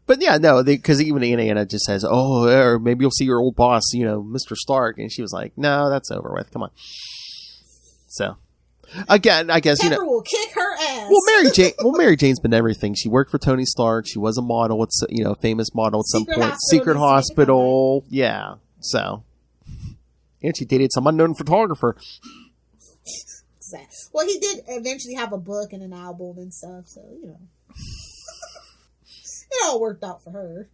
But yeah, no, because even Anna just says, "Oh, or maybe you'll see your old boss, Mr. Stark," and she was like, "No, that's over with. Come on." So, again, I guess Pepper will kick her ass. Well, Mary Jane's been everything. She worked for Tony Stark. She was a model. It's famous model at some point. Secret Hospital. Yeah. So, and she dated some unknown photographer. Well, he did eventually have a book and an album and stuff. So it all worked out for her.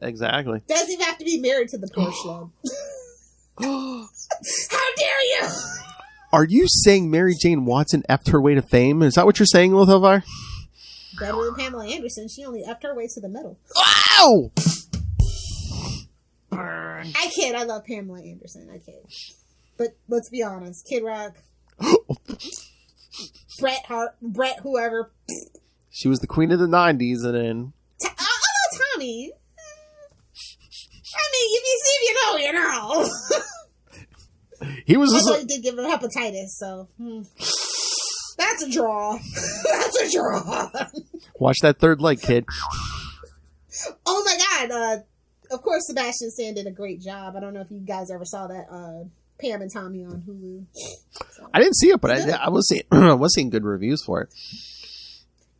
Exactly. Doesn't even have to be married to the poor schlub. How dare you? Are you saying Mary Jane Watson effed her way to fame? Is that what you're saying, Lilith Elvire? Better than Pamela Anderson. She only effed her way to the middle. Wow! I kid. I love Pamela Anderson. I kid. But let's be honest. Kid Rock. Brett, whoever. She was the queen of the 90s, and then... Tommy. I mean, if you know, you know. He was. Although he did give her hepatitis, so that's a draw. That's a draw. Watch that third leg, kid. Oh my God! Of course, Sebastian Stan did a great job. I don't know if you guys ever saw that Pam and Tommy on Hulu. So. I didn't see it, but I was seeing good reviews for it.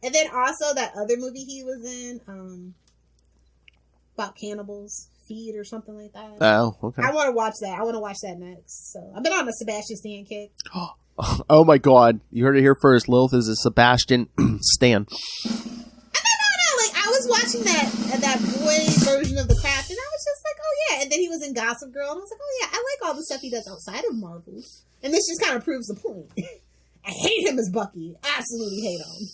And then also that other movie he was in, about cannibals, Feed or something like that. Oh, okay. I want to watch that. I want to watch that next. So I've been on a Sebastian Stan kick. Oh my God! You heard it here first. Lilith is a Sebastian Stan. No. Like I was watching that boy version of The Craft, and I was just like, oh yeah. And then he was in Gossip Girl, and I was like, oh yeah, I like all the stuff he does outside of Marvel. And this just kind of proves the point. I hate him as Bucky. Absolutely hate him.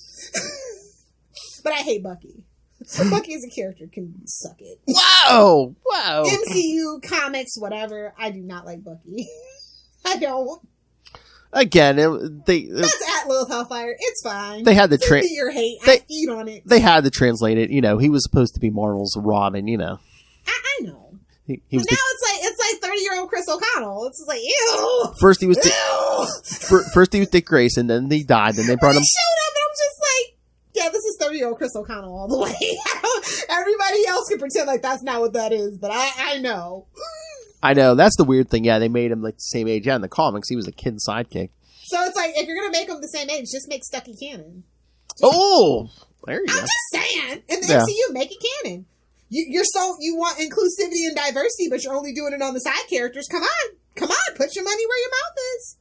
But I hate Bucky. Bucky as a character can suck it. Wow! MCU, comics, whatever. I do not like Bucky. I don't. Again, that's at Lilith Hellfire. It's fine. They had the your hate. I feed on it. They had to translate it. He was supposed to be Marvel's Robin. I know. He was now it's like 30-year-old Chris O'Connell. It's just like ew. First he was Dick Grayson, then he died, then they brought him. He showed up, and I'm just like, yeah, this is 30-year-old Chris O'Connell all the way. Everybody else can pretend like that's not what that is, but I know. I know, that's the weird thing. Yeah, they made him like the same age. Yeah, in the comics, he was a kid sidekick. So it's like, if you're going to make him the same age, just make Stucky canon. There you go. I'm just saying. In the MCU, make it canon. You want inclusivity and diversity, but you're only doing it on the side characters. Come on, put your money where your mouth is.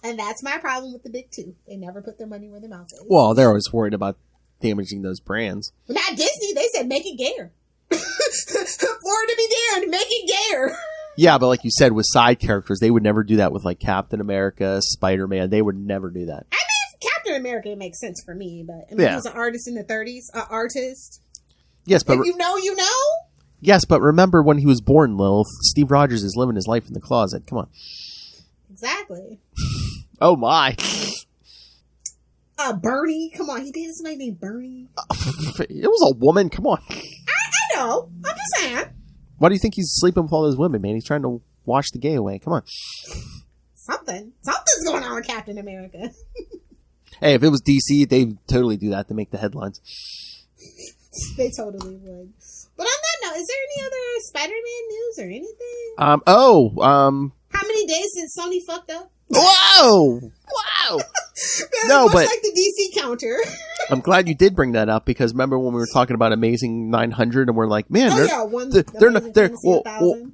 And that's my problem with the big two. They never put their money where their mouth is. Well, they're always worried about damaging those brands. But not Disney. They said make it gayer. Florida be damned, make it gayer. Yeah, but like you said, with side characters, they would never do that with like Captain America, Spider-Man. They would never do that. I mean, Captain Captain America, it makes sense for me, but I mean, he was an artist in the 30s, artist. Yes, but if you know, you know. Yes, but remember when he was born, Lilith, Steve Rogers is living his life in the closet. Come on. Exactly. Oh my. Bernie, come on, he dated somebody named Bernie. It was a woman. Come on. I know. I'm just saying. Why do you think he's sleeping with all those women, man? He's trying to wash the gay away. Come on. Something's going on with Captain America. Hey, if it was DC, they'd totally do that to make the headlines. They totally would. But on that note, is there any other Spider-Man news or anything? How many days since Sony fucked up? Whoa! Wow! No, much but like the DC counter. I'm glad you did bring that up because remember when we were talking about Amazing 900 and we're like, man,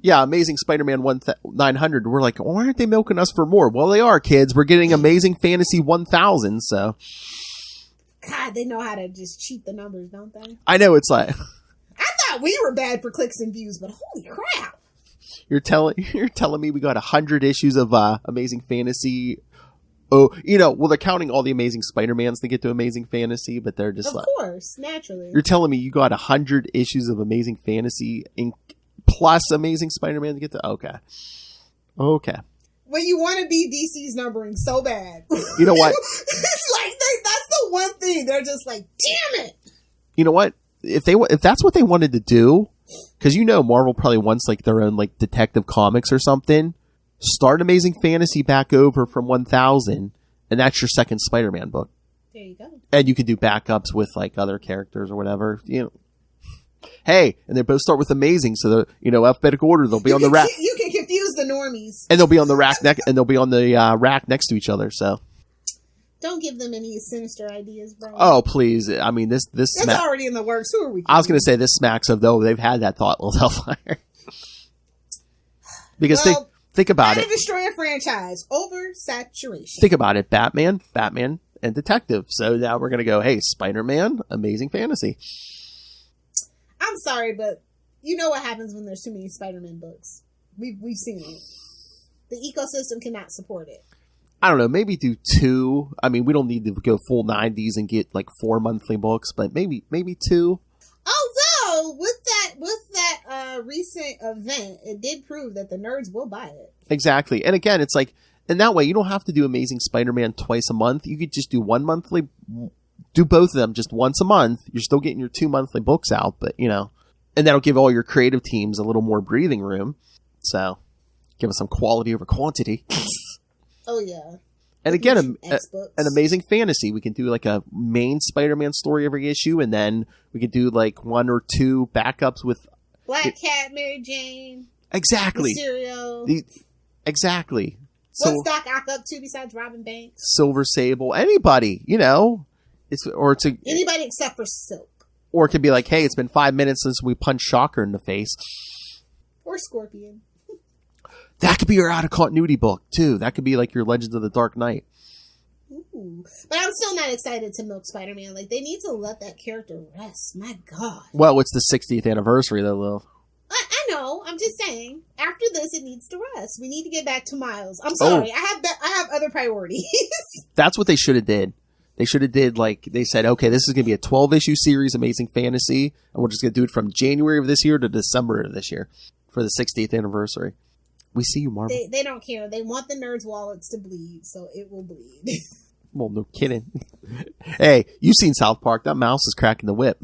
Amazing Spider-Man 900. We're like, why aren't they milking us for more? Well, they are, kids. We're getting Amazing Fantasy 1000. So, God, they know how to just cheat the numbers, don't they? I know it's like. I thought we were bad for clicks and views, but holy crap! You're telling me we got 100 issues of Amazing Fantasy. Oh, well, they're counting all the Amazing Spider-Mans to get to Amazing Fantasy, but they're just of course, naturally. You're telling me you got 100 issues of Amazing Fantasy plus Amazing Spider-Man to get to? Okay. When you want to be DC's numbering so bad. You know what? It's like that's the one thing. They're just like, damn it. You know what? If that's what they wanted to do, because Marvel probably wants like their own like Detective Comics or something. Start Amazing Fantasy back over from 1000, and that's your second Spider-Man book. There you go. And you could do backups with like other characters or whatever. Hey, and they both start with Amazing, so alphabetical order. They'll be on the rack. You can confuse the normies, and they'll be on the rack and they'll be on the rack next to each other. So. Don't give them any sinister ideas, bro. Oh, please. I mean, this it's already in the works. Who are we kidding? I was going to say this smacks of, though, they've had that thought with Hellfire. Because think about it. Destroy a franchise. Oversaturation. Think about it. Batman, and Detective. So now we're going to go, hey, Spider-Man, Amazing Fantasy. I'm sorry, but you know what happens when there's too many Spider-Man books. We've seen it. The ecosystem cannot support it. I don't know, maybe do 2. I mean, we don't need to go full 90s and get like 4 monthly books, but maybe 2. Although with that recent event, it did prove that the nerds will buy it. Exactly. And again, it's like, and that way you don't have to do Amazing Spider-Man twice a month. You could just do one monthly, do both of them just once a month. You're still getting your 2 monthly books out, but and that'll give all your creative teams a little more breathing room. So give us some quality over quantity. Oh, yeah. And again, an Amazing Fantasy. We can do like a main Spider-Man story every issue, and then we could do like 1 or 2 backups with Black Cat, Mary Jane. Exactly. Mysterio. Exactly. What's Doc Ock up to besides Robin Banks? Silver Sable. Anybody, anybody except for Silk. Or it could be like, hey, it's been 5 minutes since we punched Shocker in the face. Or Scorpion. That could be your out-of-continuity book, too. That could be like your Legends of the Dark Knight. Ooh. But I'm still not excited to milk Spider-Man. Like, they need to let that character rest. My God. Well, it's the 60th anniversary, though, Lil. I know. I'm just saying. After this, it needs to rest. We need to get back to Miles. I'm sorry. I have other priorities. That's what they should have did. They should have did, like, they said, okay, this is going to be a 12-issue series, Amazing Fantasy, and we're just going to do it from January of this year to December of this year for the 60th anniversary. We see you, Marvel. They don't care. They want the nerds' wallets to bleed, so it will bleed. Well, no kidding. Hey, you've seen South Park. That mouse is cracking the whip.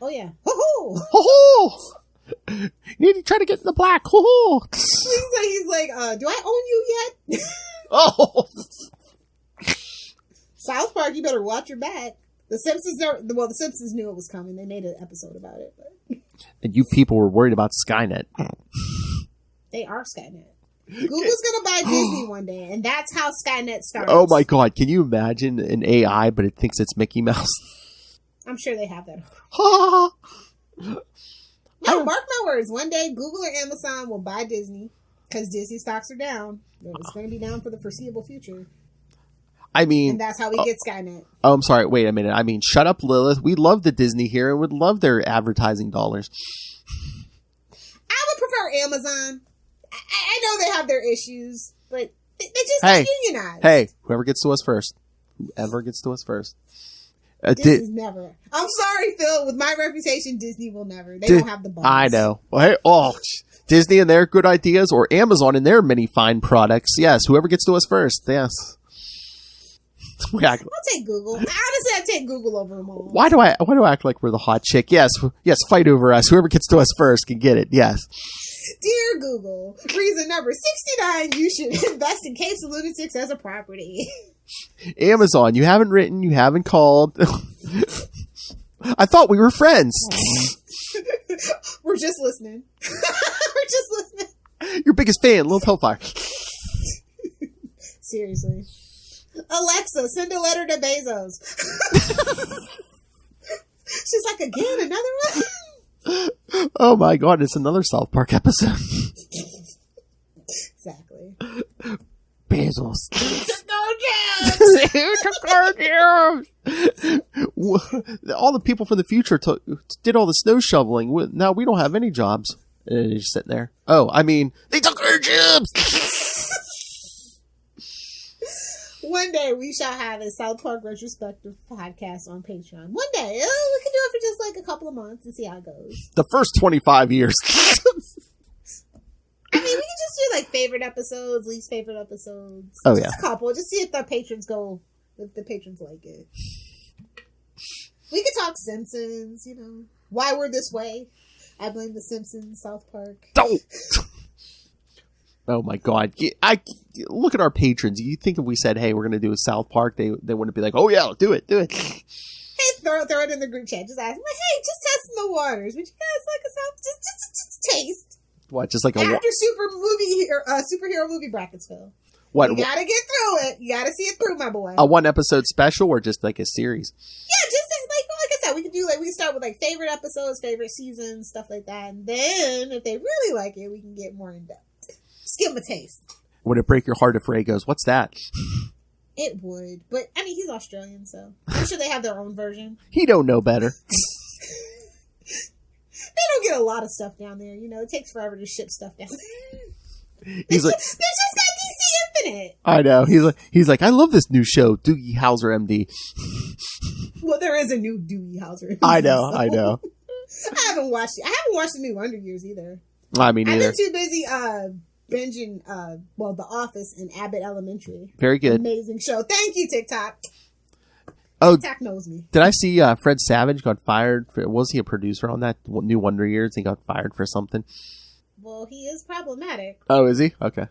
Oh, yeah. Ho-ho! Ho-ho! You need to try to get in the black. Ho-ho! He's like, do I own you yet? Oh! South Park, you better watch your back. The Simpsons knew it was coming. They made an episode about it. But. And you people were worried about Skynet. They are Skynet. Google's going to buy Disney one day, and that's how Skynet starts. Oh my God. Can you imagine an AI, but it thinks it's Mickey Mouse? I'm sure they have that. No, mark my words. One day, Google or Amazon will buy Disney, because Disney stocks are down. It's going to be down for the foreseeable future. I mean... And that's how we get Skynet. Oh, I'm sorry. Wait a minute. I mean, shut up, Lilith. We love the Disney here and would love their advertising dollars. I would prefer Amazon. I know they have their issues, but they just don't unionize. Hey, whoever gets to us first. Whoever gets to us first. Disney's never. I'm sorry, Phil. With my reputation, Disney will never. They don't have the balls. I know. Disney and their good ideas, or Amazon and their many fine products. Yes, whoever gets to us first. Yes. I'll take Google. Honestly, I'd take Google over them all. Why do I act like we're the hot chick? Yes, fight over us. Whoever gets to us first can get it. Yes. Dear Google, reason number 69, you should invest in Capes and Lunatics as a property. Amazon, you haven't written, you haven't called. I thought we were friends. We're just listening. We're just listening. Your biggest fan, Lilith Hellfire. Seriously. Alexa, send a letter to Bezos. She's like, again, another one? Oh my god, it's another South Park episode. Exactly. Bezos. All the people from the future did all the snow shoveling. Now we don't have any jobs. And you're just sitting there. Oh, I mean, they took our jobs. One day we shall have a South Park retrospective podcast on Patreon. One day. We can do it for just like a couple of months and see how it goes. The first 25 years. I mean, we can just do like favorite episodes, least favorite episodes. Oh, just a couple. Just see if the patrons if the patrons like it. We could talk Simpsons, why we're this way. I blame the Simpsons, South Park. Oh my god. I look at our patrons. You think if we said, hey, we're going to do a South Park, they wouldn't be like, oh yeah, do it. Hey, throw it in the group chat. Just ask them, hey, just testing the waters. Would you guys like a South? Just taste. What, just like after superhero movie brackets, Phil. What? You gotta get through it. You gotta see it through, my boy. A one episode special or just like a series? Yeah, just like I said, we can start with like favorite episodes, favorite seasons, stuff like that, and then if they really like it, we can get more in depth. Just give them a taste. Would it break your heart if Ray goes, what's that? It would, but I mean, he's Australian, so I'm sure they have their own version. He don't know better. They don't get a lot of stuff down there. It takes forever to ship stuff down there. They just got DC Infinite. I know. He's like, I love this new show, Doogie Howser MD. Well, there is a new Doogie Howser MD. I know. I haven't watched it. I haven't watched the new Wonder Years either. I mean, I've been too busy binging The Office and Abbott Elementary. Very good. Amazing show. Thank you, TikTok. Oh, TikTok knows me. Did I see Fred Savage got fired? Was he a producer on that new Wonder Years? He got fired for something. Well, he is problematic. Oh, is he? Okay.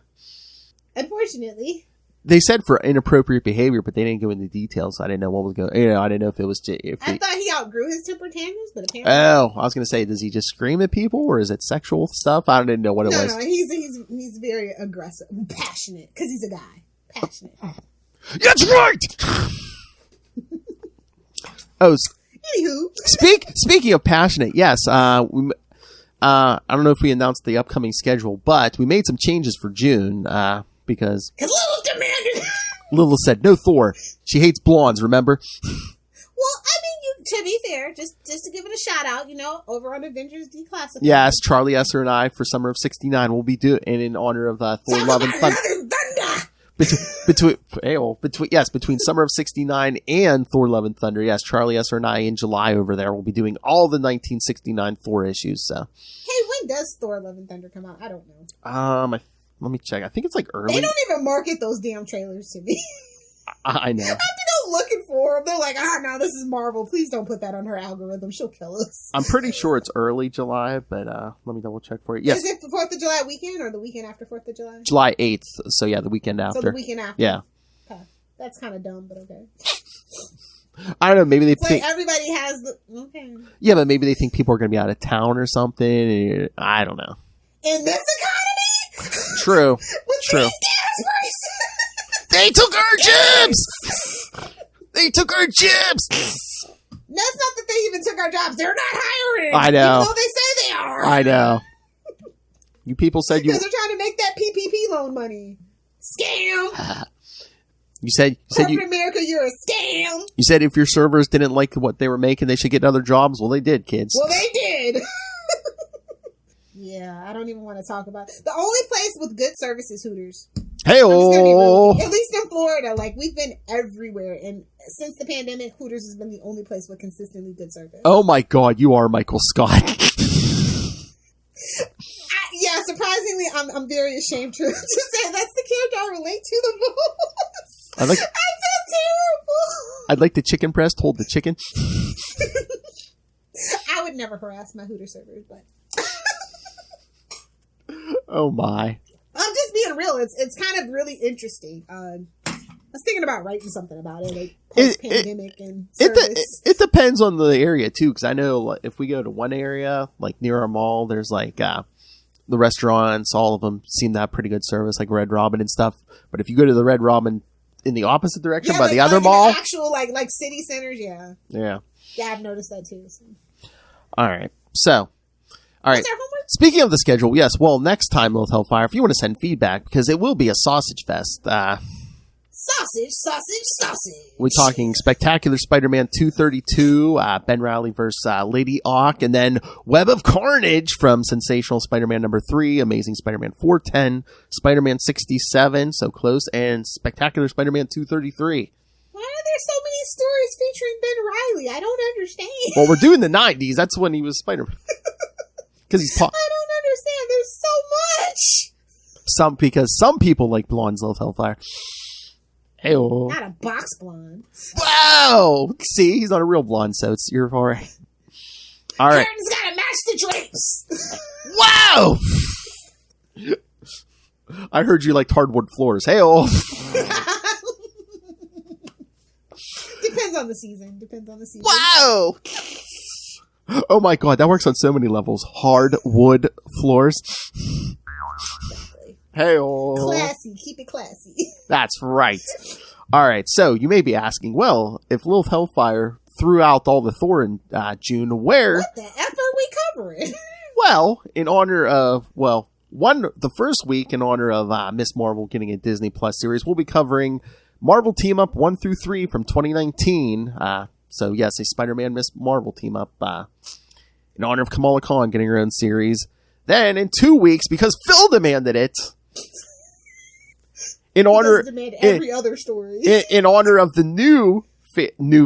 Unfortunately. They said for inappropriate behavior, but they didn't go into details. I didn't know what was going. I didn't know if it was. I thought he outgrew his temper tantrums, but apparently. Oh, I was going to say, does he just scream at people, or is it sexual stuff? I didn't know what it was. No, he's very aggressive, passionate, because he's a guy. Passionate. That's right. Oh, anywho. Speaking of passionate, yes. I don't know if we announced the upcoming schedule, but we made some changes for June because Lilith demanded. Lilith said no Thor. She hates blondes. Remember? Well, I mean, to be fair, just to give it a shout out, over on Avengers Declassified. Yes, Charlie Esser and I for Summer of '69 will be doing, and in honor of Thor: Love and Thunder. Between Summer of '69 and Thor: Love and Thunder, yes, Charlie Esser and I in July over there will be doing all the 1969 Thor issues. So, hey, when does Thor: Love and Thunder come out? I don't know. Let me check. I think it's like early. They don't even market those damn trailers to me. I know. I have to go looking for them. They're like, no, this is Marvel. Please don't put that on her algorithm. She'll kill us. I'm pretty sure it's early July, but let me double check for you. Yes. Is it the 4th of July weekend or the weekend after 4th of July? July 8th. So yeah, the weekend after. So the weekend after. Yeah. Okay. That's kind of dumb, but okay. I don't know. Maybe they think everybody has the okay. Yeah, but maybe they think people are going to be out of town or something. I don't know. In this economy. True. True. They took our jobs! They took our jobs! That's not that they even took our jobs. They're not hiring. I know. Even though they say they are. I know. You people said because they're trying to make that PPP loan money. Scam. You said corporate America, you're a scam. You said if your servers didn't like what they were making, they should get other jobs. Well, they did, kids. Well, they did. Yeah, I don't even want to talk about it. The only place with good service is Hooters. Hey, I'm just gonna be real. At least in Florida, like we've been everywhere, and since the pandemic, Hooters has been the only place with consistently good service. oh my God, you are Michael Scott. Yeah, surprisingly, I'm very ashamed to say that's the character I relate to the most. I feel terrible. I'd like the chicken breast. Hold the chicken. I would never harass my Hooter servers, but oh my. I'm just being real. It's kind of really interesting. I was thinking about writing something about it, like post-pandemic and service. It depends on the area too, because I know if we go to one area, like near our mall, there's like the restaurants, all of them seem to have pretty good service, like Red Robin and stuff. But if you go to the Red Robin in the opposite direction by the other mall, actual like city centers, yeah, I've noticed that too. So. All right, so. All right. Speaking of the schedule, yes. Well, next time, Lilith Hellfire, if you want to send feedback, because it will be a sausage fest. Sausage. We're talking Spectacular Spider-Man 232, Ben Reilly versus Lady Ock, and then Web of Carnage from Sensational Spider-Man number 3, Amazing Spider-Man 410, Spider-Man 67, so close, and Spectacular Spider-Man 233. Why are there so many stories featuring Ben Reilly? I don't understand. Well, we're doing the 90s. That's when he was Spider-Man. I don't understand. There's so much. Because some people like blondes, Lilith Hellfire. Hey-oh. Not a box blonde. Wow! See, he's not a real blonde, so you're all right. All right. Curtains gotta match the drapes. Wow! I heard you liked hardwood floors. Hey-oh. Depends on the season. Wow! Oh my God, that works on so many levels. Hardwood floors. Exactly. Hey-oh. Classy. Keep it classy. That's right. All right, so you may be asking, well, if Lilith Hellfire threw out all the Thor in June, where... What the F are we covering? Well, in honor of, the first week in honor of Miss Marvel getting a Disney Plus series, we'll be covering Marvel Team Up 1 through 3 from 2019. So, yes, a Spider-Man Miss Marvel team up in honor of Kamala Khan getting her own series. Then, in 2 weeks, because Phil demanded it, in honor every other story. In honor of the new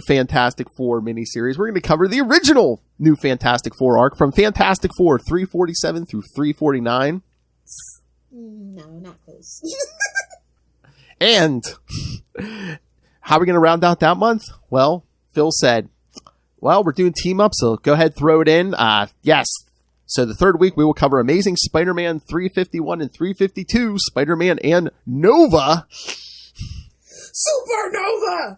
Fantastic Four miniseries, we're going to cover the original new Fantastic Four arc from Fantastic Four 347 through 349. No, not close. And how are we going to round out that month? Well, Phil said, well, we're doing team up, so go ahead, throw it in. Yes. So the third week, we will cover Amazing Spider-Man 351 and 352, Spider-Man and Nova. Supernova!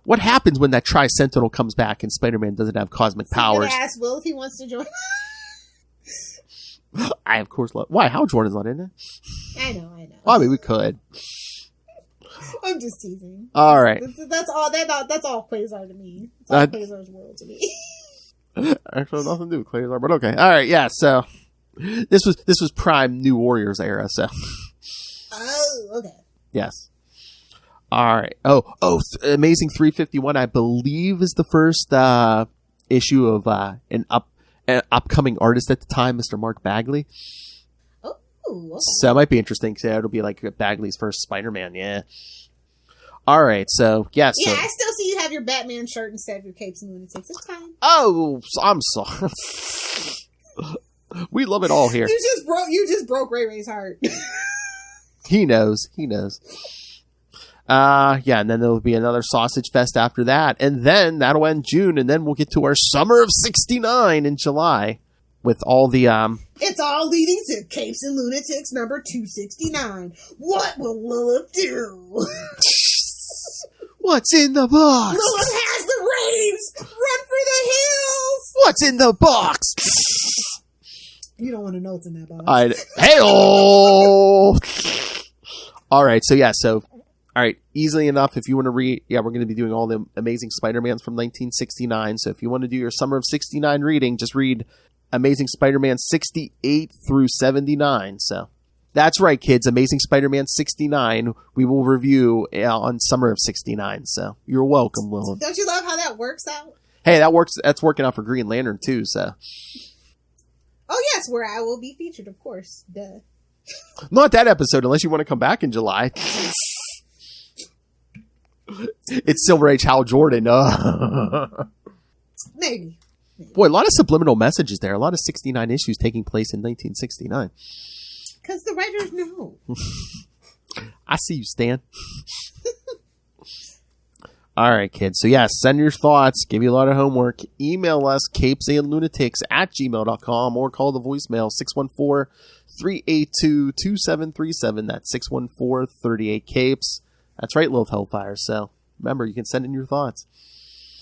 What happens when that Tri-Sentinel comes back and Spider-Man doesn't have cosmic powers? I'm going to ask Will if he wants to join. I, of course, love... Why? Hal Jordan's not in it? I know. Well, I mean, we could. I'm just teasing. All right. That's all Quasar to me. It's all Quasar's world to me. Actually, nothing to do with Quasar, but okay. All right, yeah. So this was prime New Warriors era. So. Oh, okay. Yes. All right. Amazing 351, I believe, is the first issue of an upcoming artist at the time, Mr. Mark Bagley. Okay. So it might be interesting because it'll be like Bagley's first Spider-Man. Yeah. All right. So yes. Yeah, I still see you have your Batman shirt instead of your Capes and Lunatics. It's fine. Oh, I'm sorry. We love it all here. You just broke Ray Ray's heart. He knows. Yeah, and then there'll be another sausage fest after that, and then that'll end June, and then we'll get to our summer of '69 in July. With all the, It's all leading to Capes and Lunatics number 269. What will Lilith do? What's in the box? Lilith has the reins! Run for the hills! What's in the box? You don't want to know what's in that box. Hey-oh! Alright, alright, easily enough, if you want to read, we're going to be doing all the Amazing Spider-Mans from 1969, so if you want to do your Summer of 69 reading, just read Amazing Spider-Man 68 through 79. So that's right, kids. Amazing Spider-Man 69 we will review on Summer of 69. So you're welcome, Lilith. Don't you love how that works out? Hey, that works. That's working out for Green Lantern too. So Oh, yes, where I will be featured, of course. Duh. Not that episode, unless you want to come back in July. It's Silver Age Hal Jordan. Maybe. Boy, a lot of subliminal messages there. A lot of 69 issues taking place in 1969. Because the writers know. I see you, Stan. All right, kids. So, yeah, send your thoughts. Give you a lot of homework. Email us, CapesandLunatics@gmail.com, or call the voicemail, 614-382-2737. That's 614-38-CAPES. That's right, Lilith Hellfire. So, remember, you can send in your thoughts.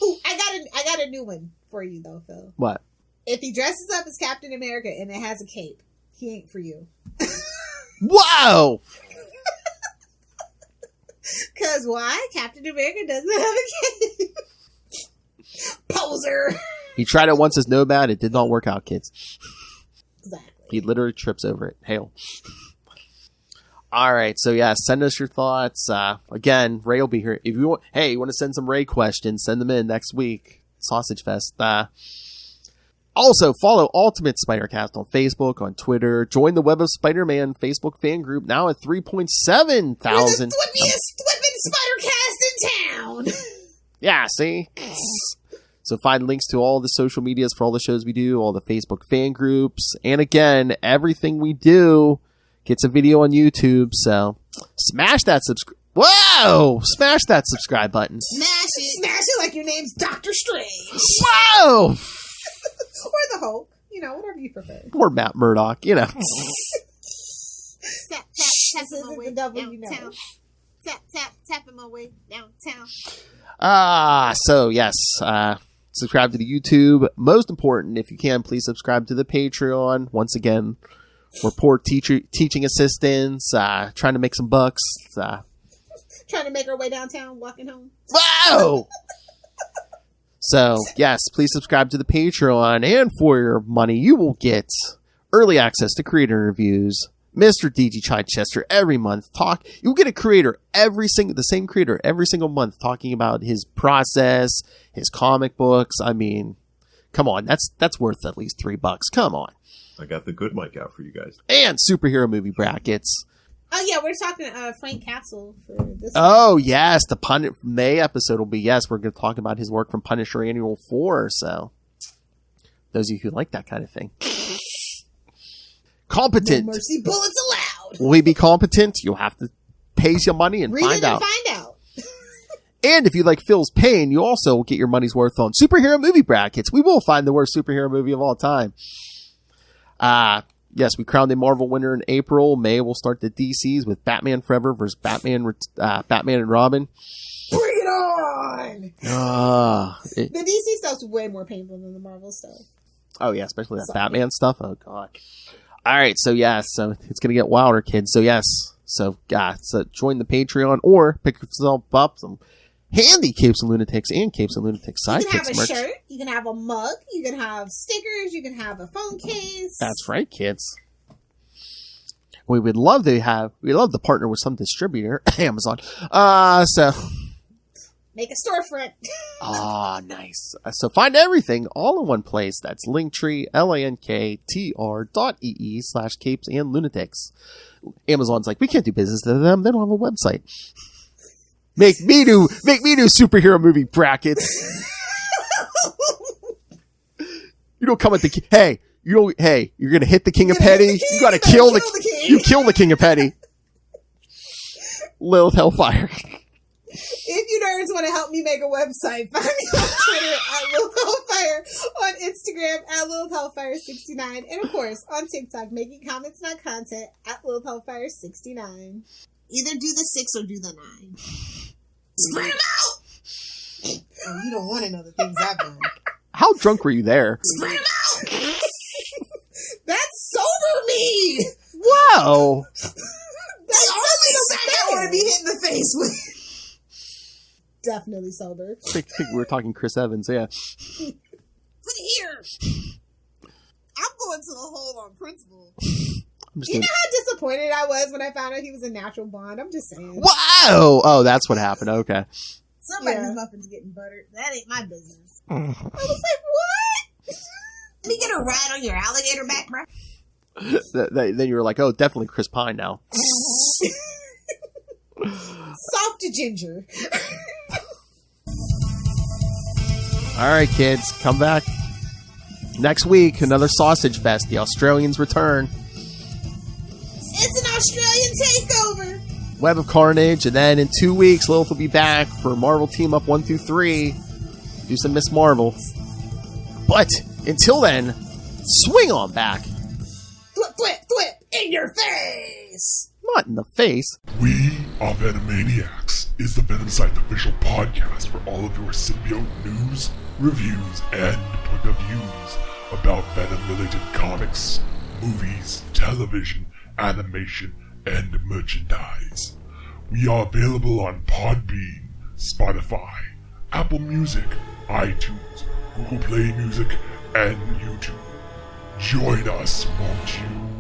Ooh, I got a new one for you, though, Phil. What? If he dresses up as Captain America and it has a cape, he ain't for you. Whoa! Because why? Captain America doesn't have a cape. Poser. He tried it once as Nomad. It did not work out, kids. Exactly. He literally trips over it. Hail. All right. So, yeah, send us your thoughts. Again, Ray will be here. If you want, hey, you want to send some Ray questions, send them in next week. Sausage Fest. Also, follow Ultimate Spider-Cast on Facebook, on Twitter. Join the Web of Spider-Man Facebook fan group, now at 3.7 thousand. We're the thwippiest Spider-Cast in town. Yeah, see? So find links to all the social medias for all the shows we do, all the Facebook fan groups. And again, everything we do gets a video on YouTube. So smash that subscribe. Whoa! Smash that subscribe button. Smash it like your name's Doctor Strange. Whoa! Or the Hulk. You know, whatever you prefer. Or Matt Murdock, you know. Tap, tap, tap him away downtown. Tap, tap, tap him away downtown. So yes, subscribe to the YouTube. Most important, if you can, please subscribe to the Patreon. Once again, we're poor teaching assistants, trying to make some bucks. Trying to make our way downtown, walking home. Whoa! So, yes, please subscribe to the Patreon, and for your money, you will get early access to creator interviews, Mr. DG Chichester every month. You'll get a creator the same creator every single month talking about his process, his comic books. I mean, come on, that's worth at least $3. Come on. I got the good mic out for you guys. And superhero movie brackets. Oh, yeah, we're talking Frank Castle for this. Oh, yes, the May episode will be, yes, we're going to talk about his work from Punisher Annual 4, so those of you who like that kind of thing. Competent. No mercy bullets allowed. Will he be competent? You'll have to pay your money and Read find it out. and find out. And if you like Phil's pain, you also will get your money's worth on superhero movie brackets. We will find the worst superhero movie of all time. Yes, we crowned a Marvel winner in April. May we'll start the DCs with Batman Forever versus Batman and Robin. Bring it on! The DC stuff's way more painful than the Marvel stuff. Oh, yeah, especially that Batman stuff. Oh, God. All right, so, yes, so it's going to get wilder, kids. So, yes, so join the Patreon or pick yourself up some handy Capes and Lunatics and Capes and Lunatics sidekicks You can have a merch. shirt, you can have a mug, you can have stickers, you can have a phone case. That's right, kids. We would love to partner with some distributor, Amazon. So make a storefront. Nice. So find everything all in one place. That's Linktree, linktr.ee/Capes and Lunatics. Amazon's like, we can't do business with them. They don't have a website. Make me do superhero movie brackets. You don't come at you're gonna hit the King of Petty. You gotta kill the king. You kill the King of Petty. Lilith Hellfire. If you nerds want to help me make a website, find me on Twitter at Lilith Hellfire, on Instagram at Lilith Hellfire69, and of course on TikTok, making comments not content at Lilith Hellfire69. Either do the 6 or do the 9. Spread them out! Oh, you don't want to know the things I've done. How drunk were you there? Spread them out! That's sober me! Wow! That's only the thing I want to be hit in the face with. Definitely sober. I think we were talking Chris Evans, yeah. Look here! I'm going to the hole on principle. You know how disappointed I was when I found out he was a natural Bond? I'm just saying. Wow! Oh, that's what happened. Okay. Somebody's muffins getting buttered. That ain't my business. I was like, what? Let me get gonna ride on your alligator back, bro? Then you were like, oh, definitely Chris Pine now. Soft to ginger. All right, kids, come back. Next week, another sausage fest. The Australians return. It's an Australian takeover. Web of Carnage, and then in 2 weeks, Lilith will be back for Marvel Team Up 1 through 3. Do some Miss Marvel. But until then, swing on back. Thwip, thwip, thwip, in your face. Not in the face. We are Venomaniacs is the Venom Site official podcast for all of your symbiote news, reviews, and point of views about Venom-related comics, movies, television, animation, and merchandise. We are available on Podbean, Spotify, Apple Music, iTunes, Google Play Music, and YouTube. Join us, won't you?